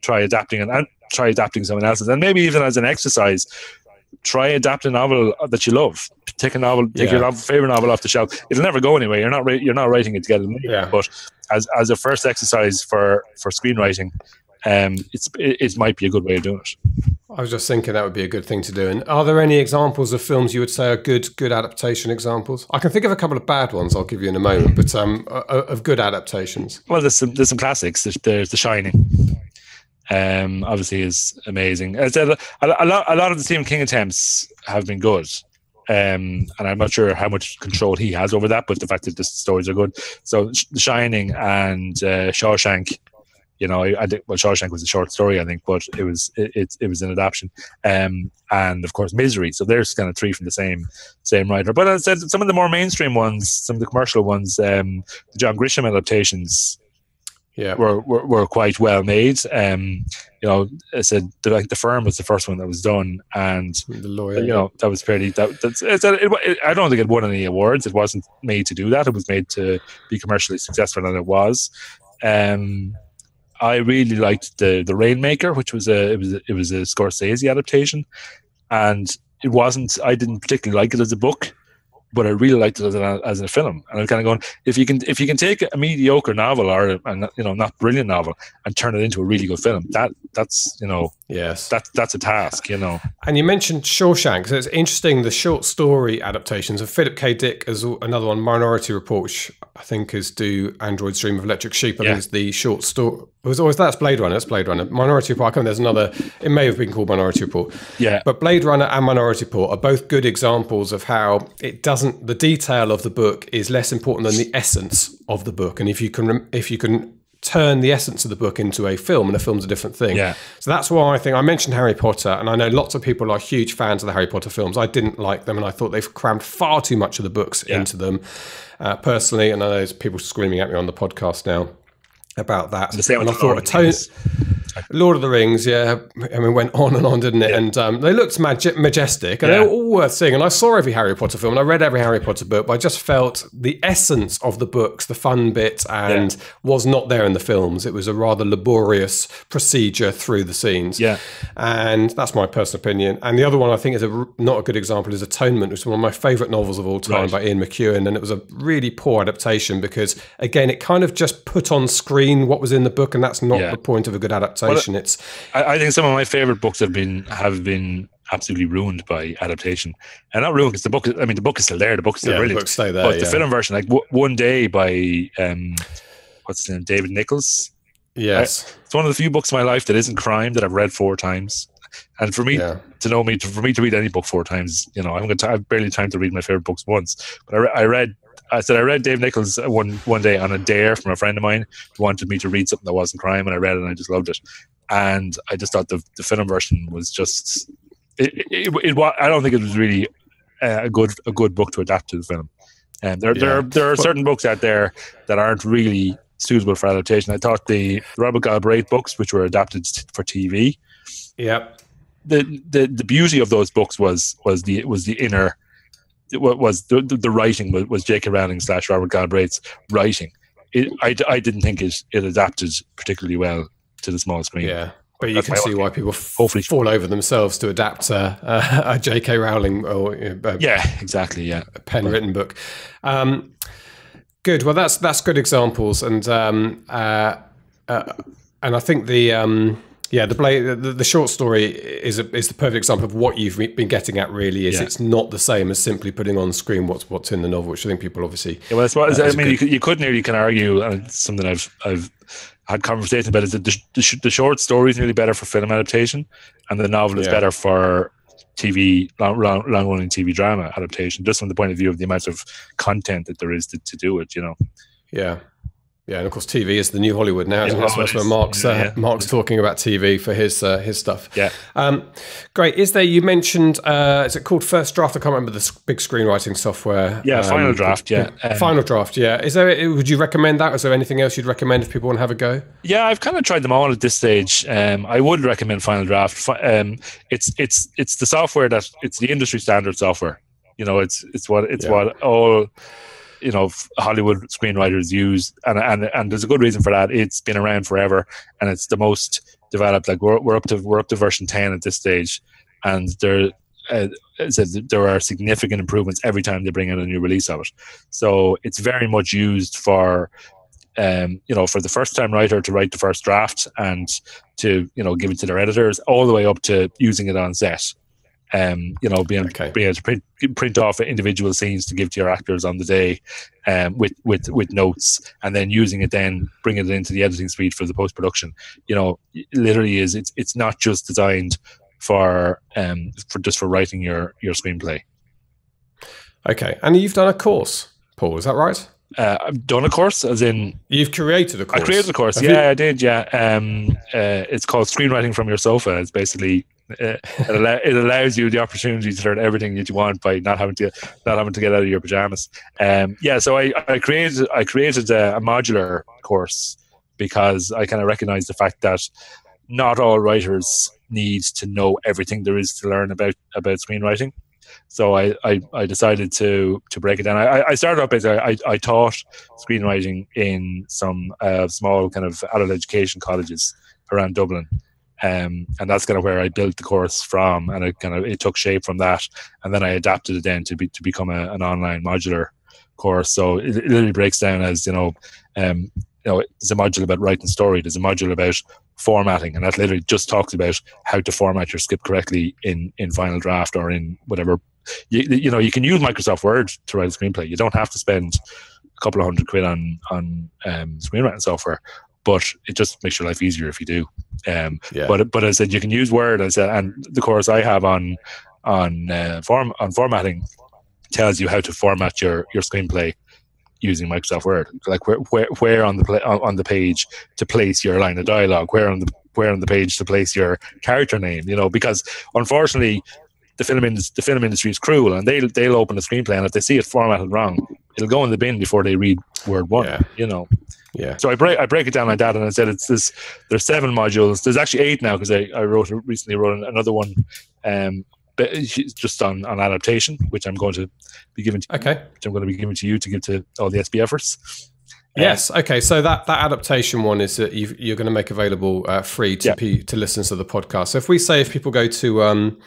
try adapting and try adapting someone else's, and maybe even as an exercise, try adapt a novel that you love. Take your favorite novel off the shelf. It'll never go anywhere. You're not writing it together. Yeah. But as a first exercise for screenwriting, it might be a good way of doing it. I was just thinking that would be a good thing to do. And are there any examples of films you would say are good adaptation examples? I can think of a couple of bad ones. I'll give you in a moment, but of good adaptations. Well, there's some classics. There's The Shining. Obviously is amazing. As I said, a lot of the Stephen King attempts have been good, and I'm not sure how much control he has over that, but the fact that the stories are good. So The Shining and Shawshank, Shawshank was a short story, I think, but it was an adaptation, and of course Misery. So there's kind of three from the same writer. But as I said, some of the more mainstream ones, some of the commercial ones, the John Grisham adaptations, were quite well made. I said The Firm was the first one that was done, and The Lawyer. That was fairly. I don't think it won any awards. It wasn't made to do that. It was made to be commercially successful, and it was. I really liked the Rainmaker, which was a Scorsese adaptation, and it wasn't. I didn't particularly like it as a book, but I really liked it as a film. And I'm kind of going, if you can take a mediocre novel or not brilliant novel and turn it into a really good film, that's that's a task, And you mentioned Shawshank, so it's interesting, the short story adaptations of Philip K. Dick as another one, Minority Report, which I think is Do Androids Dream of Electric Sheep. I think it's the short story. That's Blade Runner. That's Blade Runner. Minority Report. I can't, there's another. It may have been called Minority Report. Yeah. But Blade Runner and Minority Report are both good examples of how it doesn't. The detail of the book is less important than the essence of the book, and if you can turn the essence of the book into a film, and a film's a different thing. Yeah. So that's why I think I mentioned Harry Potter, and I know lots of people are huge fans of the Harry Potter films. I didn't like them, and I thought they've crammed far too much of the books into them, personally. And I know there's people screaming at me on the podcast now about that. The same, and I thought Lord of the Rings, went on and on, didn't it? Yeah. And they looked majestic, and they were all worth seeing. And I saw every Harry Potter film, and I read every Harry Potter book, but I just felt the essence of the books, the fun bit, and was not there in the films. It was a rather laborious procedure through the scenes. Yeah. And that's my personal opinion. And the other one I think is not a good example is Atonement, which is one of my favourite novels of all time by Ian McEwan. And it was a really poor adaptation because, again, it kind of just put on screen what was in the book, and that's not the point of a good adaptation. Well, I think some of my favorite books have been absolutely ruined by adaptation, and not ruined because the book is still there. The book is still brilliant. The books stay there, but the film version, like One Day by what's his name, David Nichols. Yes, it's one of the few books in my life that isn't crime that I've read 4 times. And for me to read any book 4 times, I've barely time to read my favorite books once. But I read Dave Nichols one day on a dare from a friend of mine who wanted me to read something that wasn't crime, and I read it and I just loved it. And I just thought the film version was just I don't think it was really a good book to adapt to the film. And there are certain books out there that aren't really suitable for adaptation. I thought the Robert Galbraith books, which were adapted for TV, the beauty of those books was the inner. The writing was J.K. Rowling / Robert Galbraith's writing. I didn't think it adapted particularly well to the small screen. Yeah, but you can see why people hopefully fall over themselves to adapt a J.K. Rowling or exactly, a pen-written book. Good. Well, that's good examples, and I think the short story is the perfect example of what you've been getting at. Really, is it's not the same as simply putting on screen what's in the novel, which I think people obviously. Yeah, well, that's what I mean. You could nearly can argue, and it's something I've had conversation about, is that the short story is nearly better for film adaptation, and the novel is better for TV long-running TV drama adaptation, just from the point of view of the amount of content that there is to do it. Yeah, and of course, TV is the new Hollywood now. That's where Mark's talking about TV for his stuff. Yeah. Great. You mentioned, is it called First Draft? I can't remember the big screenwriting software. Yeah, Final Draft. Yeah, Final Draft. Yeah. Would you recommend that? Is there anything else you'd recommend if people want to have a go? Yeah, I've kind of tried them all at this stage. I would recommend Final Draft. It's the software it's the industry standard software. It's what all Hollywood screenwriters use, and there's a good reason for that. It's been around forever, and it's the most developed. Like we're up to version 10 at this stage, and there are significant improvements every time they bring out a new release of it. So it's very much used for for the first time writer to write the first draft and to give it to their editors, all the way up to using it on set. Being able to print off individual scenes to give to your actors on the day, with notes, and then using it, then bringing it into the editing suite for the post production. Literally it's not just designed for writing your screenplay. Okay, and you've done a course, Paul, is that right? I've done a course, as in you've created a course. I created a course. I did. Yeah, it's called Screenwriting from Your Sofa. It's basically it allows you the opportunity to learn everything that you want by not having to get out of your pajamas. So I created a modular course because I kind of recognize the fact that not all writers need to know everything there is to learn about screenwriting. So I decided to break it down. I started up as I taught screenwriting in some small kind of adult education colleges around Dublin. And that's kind of where I built the course from, and it took shape from that, and then I adapted it then to become an online modular course. So it literally breaks down as there's a module about writing story, there's a module about formatting, and that literally just talks about how to format your script correctly in Final Draft or in whatever. You can use Microsoft Word to write a screenplay. You don't have to spend a couple of $100 on screenwriting software, but it just makes your life easier if you do. But as I said, you can use Word. And the course I have on formatting tells you how to format your screenplay using Microsoft Word. Like where on the page to place your line of dialogue, where on the page to place your character name. Because unfortunately, the film industry is cruel, and they'll open a screenplay, and if they see it formatted wrong, it'll go in the bin before they read word one. Yeah. So I break it down like that, and I said there's 7 modules. There's actually 8 now, because I recently wrote another one, just on adaptation, which I'm going to be giving to which I'm going to be giving to you to give to all the SPFers. Yes. Okay. So that adaptation one is that you're going to make available free to listeners of the podcast. So if people go to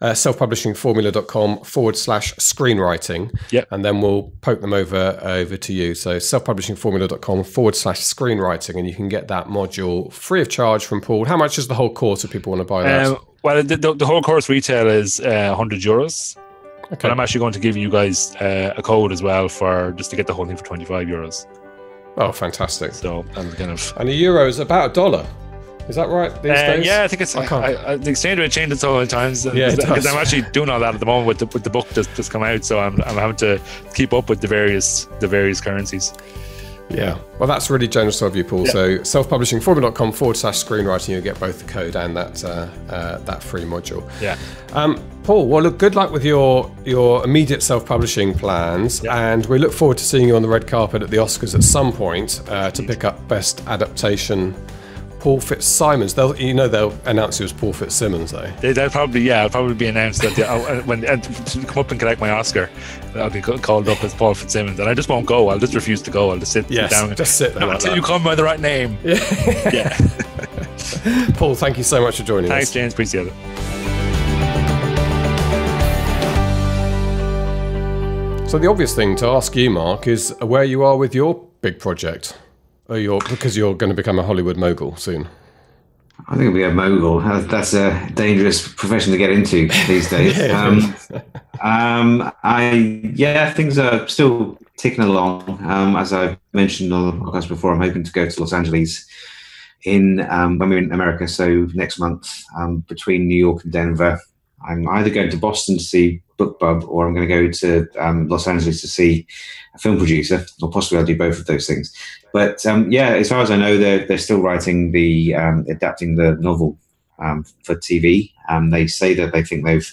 selfpublishingformula.com/screenwriting. Yep. And then we'll poke them over to you. So selfpublishingformula.com/screenwriting, and you can get that module free of charge from Paul. How much is the whole course if people want to buy that? Well, the whole course retail is €100. Okay. But I'm actually going to give you guys a code as well just to get the whole thing for €25. Oh, fantastic. So I'm kind of... And €1 is about $1. Is that right these days? Yeah, I think it's. The exchange rate changes so many times. Because I'm actually doing all that at the moment with the book just come out, so I'm having to keep up with the various currencies. Yeah, well, that's really generous of you, Paul. Yeah. So selfpublishingformula.com/screenwriting, you'll get both the code and that free module. Yeah. Paul, well, look, good luck with your immediate self-publishing plans, and we look forward to seeing you on the red carpet at the Oscars at some point to pick up Best Adaptation. Paul FitzSimons. They'll announce you as Paul FitzSimons, though. They'll probably be announced that when to come up and collect my Oscar, I'll be called up as Paul FitzSimons, and I just won't go. I'll just refuse to go. I'll just sit down. Just sit there until you come by the right name. Yeah. Paul, thank you so much for joining us. Thanks, James. Appreciate it. So the obvious thing to ask you, Mark, is where you are with your big project. Because you're going to become a Hollywood mogul soon. I think it'll be a mogul. That's a dangerous profession to get into these days. Things are still ticking along. As I mentioned on the podcast before, I'm hoping to go to Los Angeles when we're in America. So next month, between New York and Denver, I'm either going to Boston to see BookBub, or I'm going to go to Los Angeles to see a film producer, or possibly I'll do both of those things. But as far as I know, they're still writing adapting the novel for TV. They say that they think they've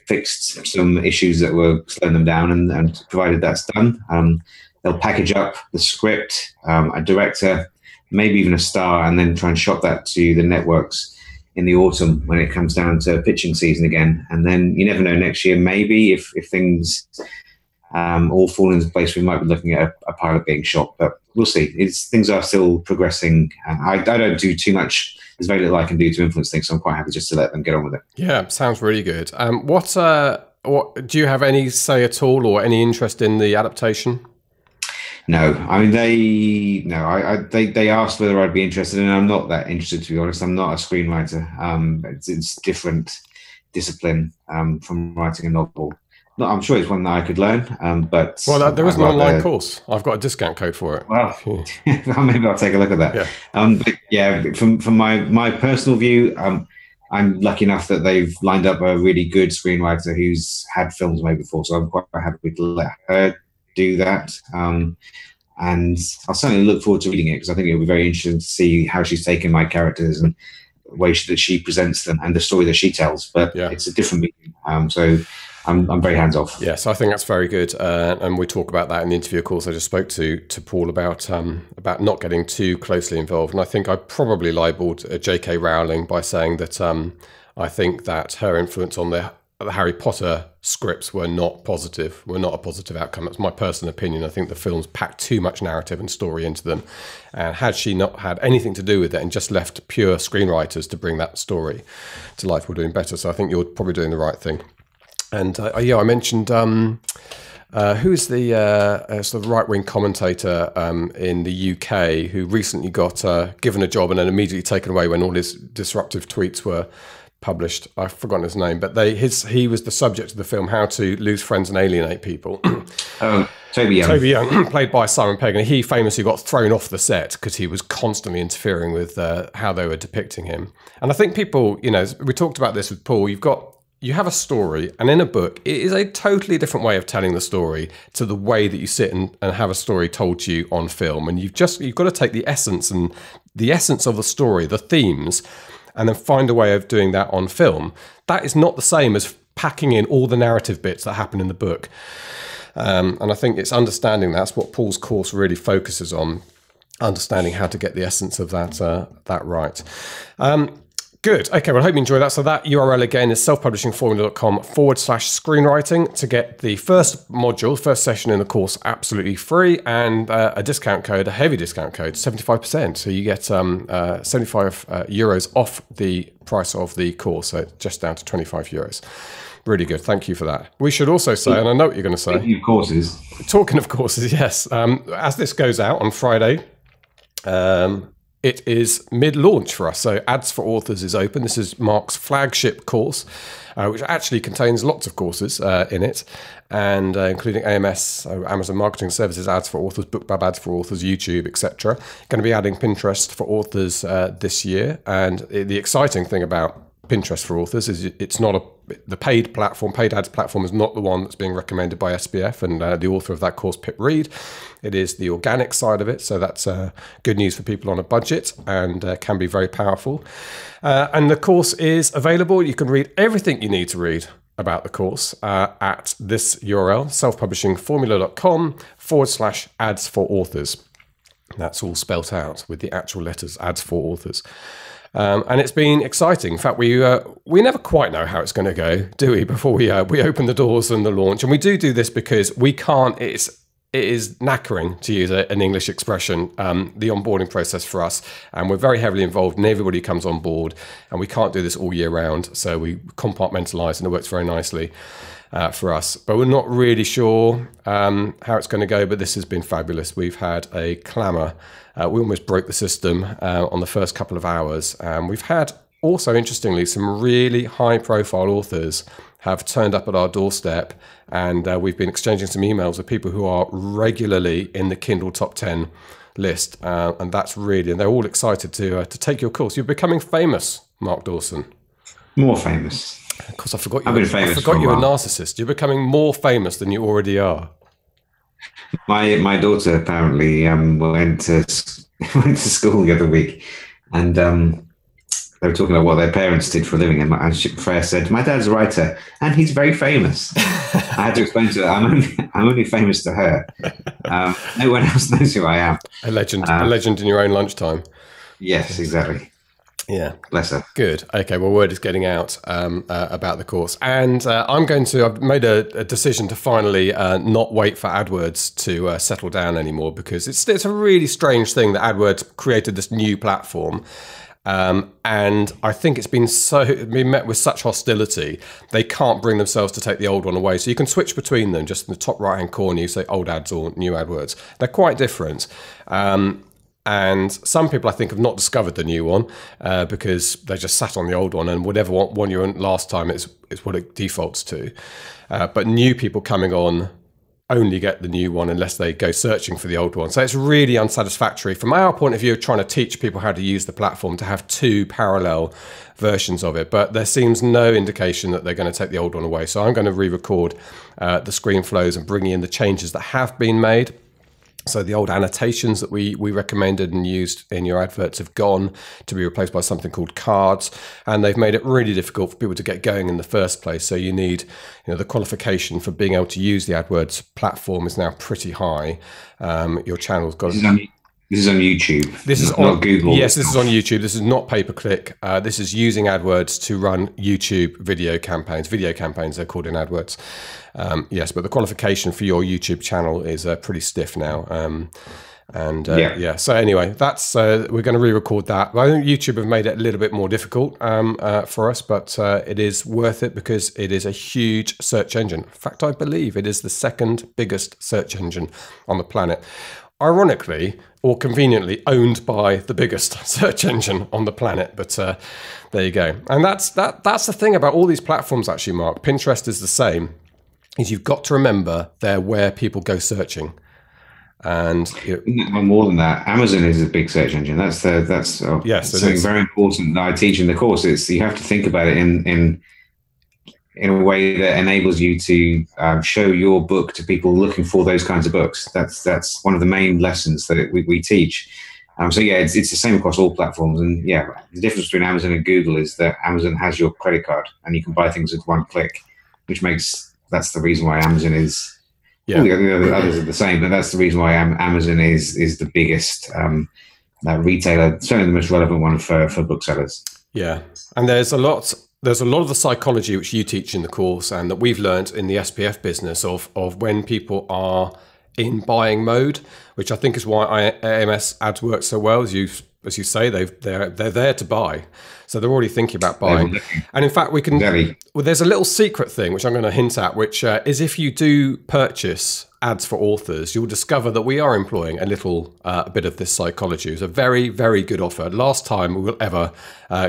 fixed some issues that were slowing them down, and provided that's done, they'll package up the script, a director, maybe even a star, and then try and shop that to the networks in the autumn when it comes down to pitching season again. And then you never know, next year, maybe if things all fall into place, we might be looking at a pilot being shot, but we'll see. Things are still progressing. I don't do too much. There's very little I can do to influence things, so I'm quite happy just to let them get on with it. Yeah, sounds really good. What do you have any say at all, or any interest in the adaptation? No, I mean they asked whether I'd be interested, and I'm not that interested, to be honest. I'm not a screenwriter. It's different discipline from writing a novel. No, I'm sure it's one that I could learn, but there is an online course. I've got a discount code for it. Well, maybe I'll take a look at that. Yeah. From my personal view, I'm lucky enough that they've lined up a really good screenwriter who's had films made before, so I'm quite happy to let her do that. And I'll certainly look forward to reading it, because I think it'll be very interesting to see how she's taken my characters and the way that she presents them and the story that she tells. But it's a different medium, so I'm very hands off. Yes, I think that's very good, and we talk about that in the interview. Of course, I just spoke to Paul about not getting too closely involved, and I think I probably libelled J.K. Rowling by saying that I think that her influence on the Harry Potter scripts were not a positive outcome. That's my personal opinion. I think the films packed too much narrative and story into them, and had she not had anything to do with it and just left pure screenwriters to bring that story to life, we're doing better. So I think you're probably doing the right thing. And I mentioned who's the sort of right-wing commentator in the UK who recently got given a job and then immediately taken away when all his disruptive tweets were published. I've forgotten his name, but he was the subject of the film How to Lose Friends and Alienate People. Toby Young. Toby Young, played by Simon Pegg, and he famously got thrown off the set because he was constantly interfering with how they were depicting him. And I think people, we talked about this with Paul, you have a story, and in a book, it is a totally different way of telling the story to the way that you sit and have a story told to you on film. And you've got to take the essence of the story, the themes, and then find a way of doing that on film. That is not the same as packing in all the narrative bits that happen in the book. And I think it's understanding that's what Paul's course really focuses on, understanding how to get the essence of that right. Good. Okay, well, I hope you enjoy that. So that URL again is selfpublishingformula.com/screenwriting to get the first module, first session in the course absolutely free, and a discount code, a heavy discount code, 75%. So you get 75 euros off the price of the course, so just down to 25 euros. Really good. Thank you for that. We should also say, and I know what you're going to say. Talking of courses, yes. As this goes out on Friday, it is mid-launch for us, so Ads for Authors is open. This is Mark's flagship course, which actually contains lots of courses in it, and including AMS, so Amazon Marketing Services Ads for Authors, BookBub Ads for Authors, YouTube, etc. Going to be adding Pinterest for Authors this year, and the exciting thing about Pinterest for Authors is it's not the paid ads platform is not the one that's being recommended by SPF and the author of that course, Pip Reed. It is the organic side of it, so that's good news for people on a budget and can be very powerful. And the course is available. You can read everything you need to read about the course at this URL, selfpublishingformula.com/ads for authors. That's all spelt out with the actual letters, Ads for Authors. And it's been exciting. In fact, we never quite know how it's going to go, do we? Before we open the doors and the launch, and we do this because we can't. it is knackering, to use an English expression, the onboarding process for us. And we're very heavily involved and everybody comes on board, and we can't do this all year round. So we compartmentalize and it works very nicely for us. But we're not really sure how it's going to go, but this has been fabulous. We've had a clamour. We almost broke the system on the first couple of hours. We've had also, interestingly, some really high profile authors have turned up at our doorstep, and we've been exchanging some emails with people who are regularly in the Kindle top 10 list, and that's really, and they're all excited to take your course. You're becoming famous, Mark Dawson. More famous. Of course, I forgot I've been famous. I forgot you're a narcissist. You're becoming more famous than you already are. My daughter apparently went to school the other week, and they were talking about what their parents did for a living, and Freya said, "My dad's a writer, and he's very famous." I had to explain to her, I'm only famous to her. No one else knows who I am. A legend in your own lunchtime. Yes, exactly. Yeah. Bless her. Good. Okay. Well, word is getting out about the course. And I've made a decision to finally not wait for AdWords to settle down anymore, because it's a really strange thing that AdWords created this new platform. And I think it's been met with such hostility, they can't bring themselves to take the old one away. So you can switch between them just in the top right hand corner. You say old ads or new AdWords. They're quite different. And some people, I think, have not discovered the new one because they just sat on the old one, and whatever one you were on last time is what it defaults to. But new people coming on only get the new one unless they go searching for the old one. So it's really unsatisfactory from our point of view of trying to teach people how to use the platform to have two parallel versions of it. But there seems no indication that they're going to take the old one away. So I'm going to re-record the screen flows and bring in the changes that have been made. So the old annotations that we recommended and used in your adverts have gone to be replaced by something called cards, and they've made it really difficult for people to get going in the first place. So you need, the qualification for being able to use the AdWords platform is now pretty high. Your channel's got. This is on YouTube. This is not Google. Yes, this is on YouTube. This is not pay-per-click. This is using AdWords to run YouTube video campaigns. Video campaigns, they're called in AdWords. Yes, but the qualification for your YouTube channel is pretty stiff now. Yeah. So anyway, that's we're going to re-record that. I think YouTube have made it a little bit more difficult for us, but it is worth it because it is a huge search engine. In fact, I believe it is the second biggest search engine on the planet. Ironically, or conveniently, owned by the biggest search engine on the planet. But there you go. And that's the thing about all these platforms, actually, Mark. Pinterest is the same. Is you've got to remember they're where people go searching. And more than that, Amazon is a big search engine. That's something very important that I teach in the course. It's you have to think about it in a way that enables you to show your book to people looking for those kinds of books. That's one of the main lessons that we teach. So yeah, it's the same across all platforms. And yeah, the difference between Amazon and Google is that Amazon has your credit card and you can buy things with one click, that's the reason why Amazon is. Yeah, all the others are the same, but that's the reason why Amazon is the biggest retailer, certainly the most relevant one for booksellers. Yeah, and there's a lot of the psychology which you teach in the course and that we've learned in the SPF business of when people are in buying mode, which I think is why AMS ads work so well. As you say, they're there to buy, so they're already thinking about buying. And in fact, there's a little secret thing which I'm going to hint at, which is if you do purchase ads for authors, you'll discover that we are employing a little bit of this psychology. It's a very, very good offer. Last time we will ever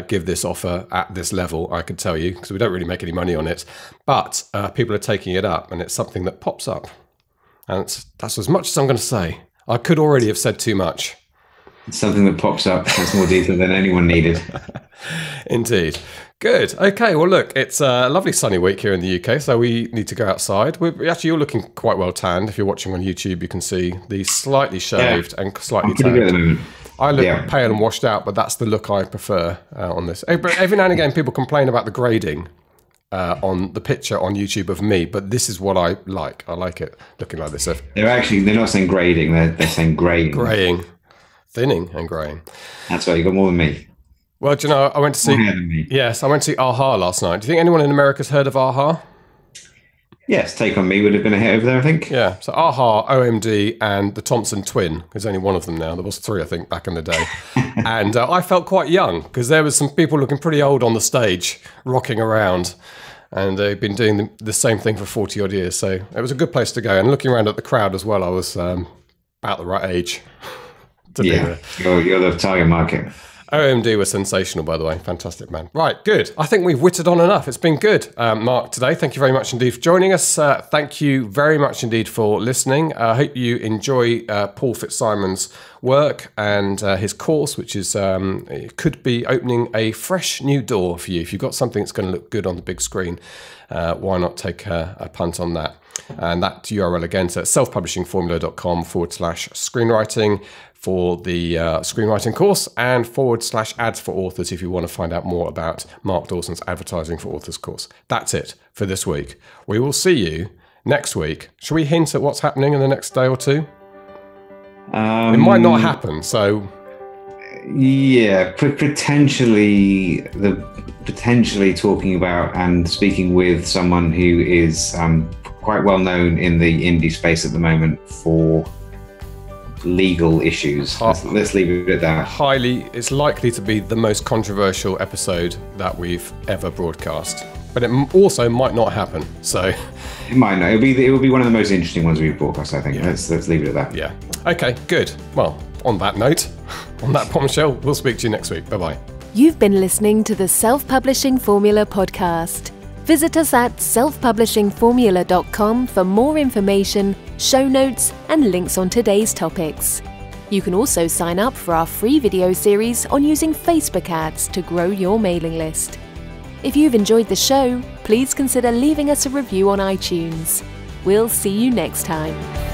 give this offer at this level, I can tell you, because we don't really make any money on it. But people are taking it up, and it's something that pops up. And that's as much as I'm going to say. I could already have said too much. It's something that pops up. That's more detail than anyone needed. Indeed. Good. Okay. Well, look, it's a lovely sunny week here in the UK, so we need to go outside. You're looking quite well tanned. If you're watching on YouTube, you can see the slightly shaved and slightly tanned. I look pale and washed out, but that's the look I prefer on this. But every now and again, people complain about the grading on the picture on YouTube of me, but this is what I like. I like it looking like this. They're not saying grading. They're saying graying. Graying. Thinning and graying. That's right. You got more than me. Well, do you know, I went to see. Yes, I went to see Aha last night. Do you think anyone in America's heard of Aha? Yes, Take On Me would have been a hit over there, I think. Yeah, so AHA, OMD, and the Thompson Twin. There's only one of them now. There was 3, I think, back in the day. And I felt quite young because there was some people looking pretty old on the stage, rocking around. And they've been doing the same thing for 40 odd years. So it was a good place to go. And looking around at the crowd as well, I was about the right age to be there. You're the target market. OMD was sensational, by the way. Fantastic, man. Right, good. I think we've whittled on enough. It's been good, Mark, today. Thank you very much indeed for joining us. Thank you very much indeed for listening. I hope you enjoy Paul FitzSimons' work and his course, which is it could be opening a fresh new door for you. If you've got something that's going to look good on the big screen, why not take a punt on that? And that URL again, so selfpublishingformula.com/screenwriting for the screenwriting course, and /ads for authors if you want to find out more about Mark Dawson's advertising for authors course. That's it for this week. We will see you next week. Shall we hint at what's happening in the next day or two? It might not happen, so... Yeah, potentially talking about and speaking with someone who is quite well known in the indie space at the moment for legal issues. Let's leave it at that. It's likely to be the most controversial episode that we've ever broadcast, but it also might not happen. So it might not. It will be one of the most interesting ones we've broadcast, I think. Yeah. Let's leave it at that. Yeah. Okay. Good. Well, on that note, on that bombshell, we'll speak to you next week. Bye bye. You've been listening to the Self-Publishing Formula podcast. Visit us at selfpublishingformula.com for more information, show notes, and links on today's topics. You can also sign up for our free video series on using Facebook ads to grow your mailing list. If you've enjoyed the show, please consider leaving us a review on iTunes. We'll see you next time.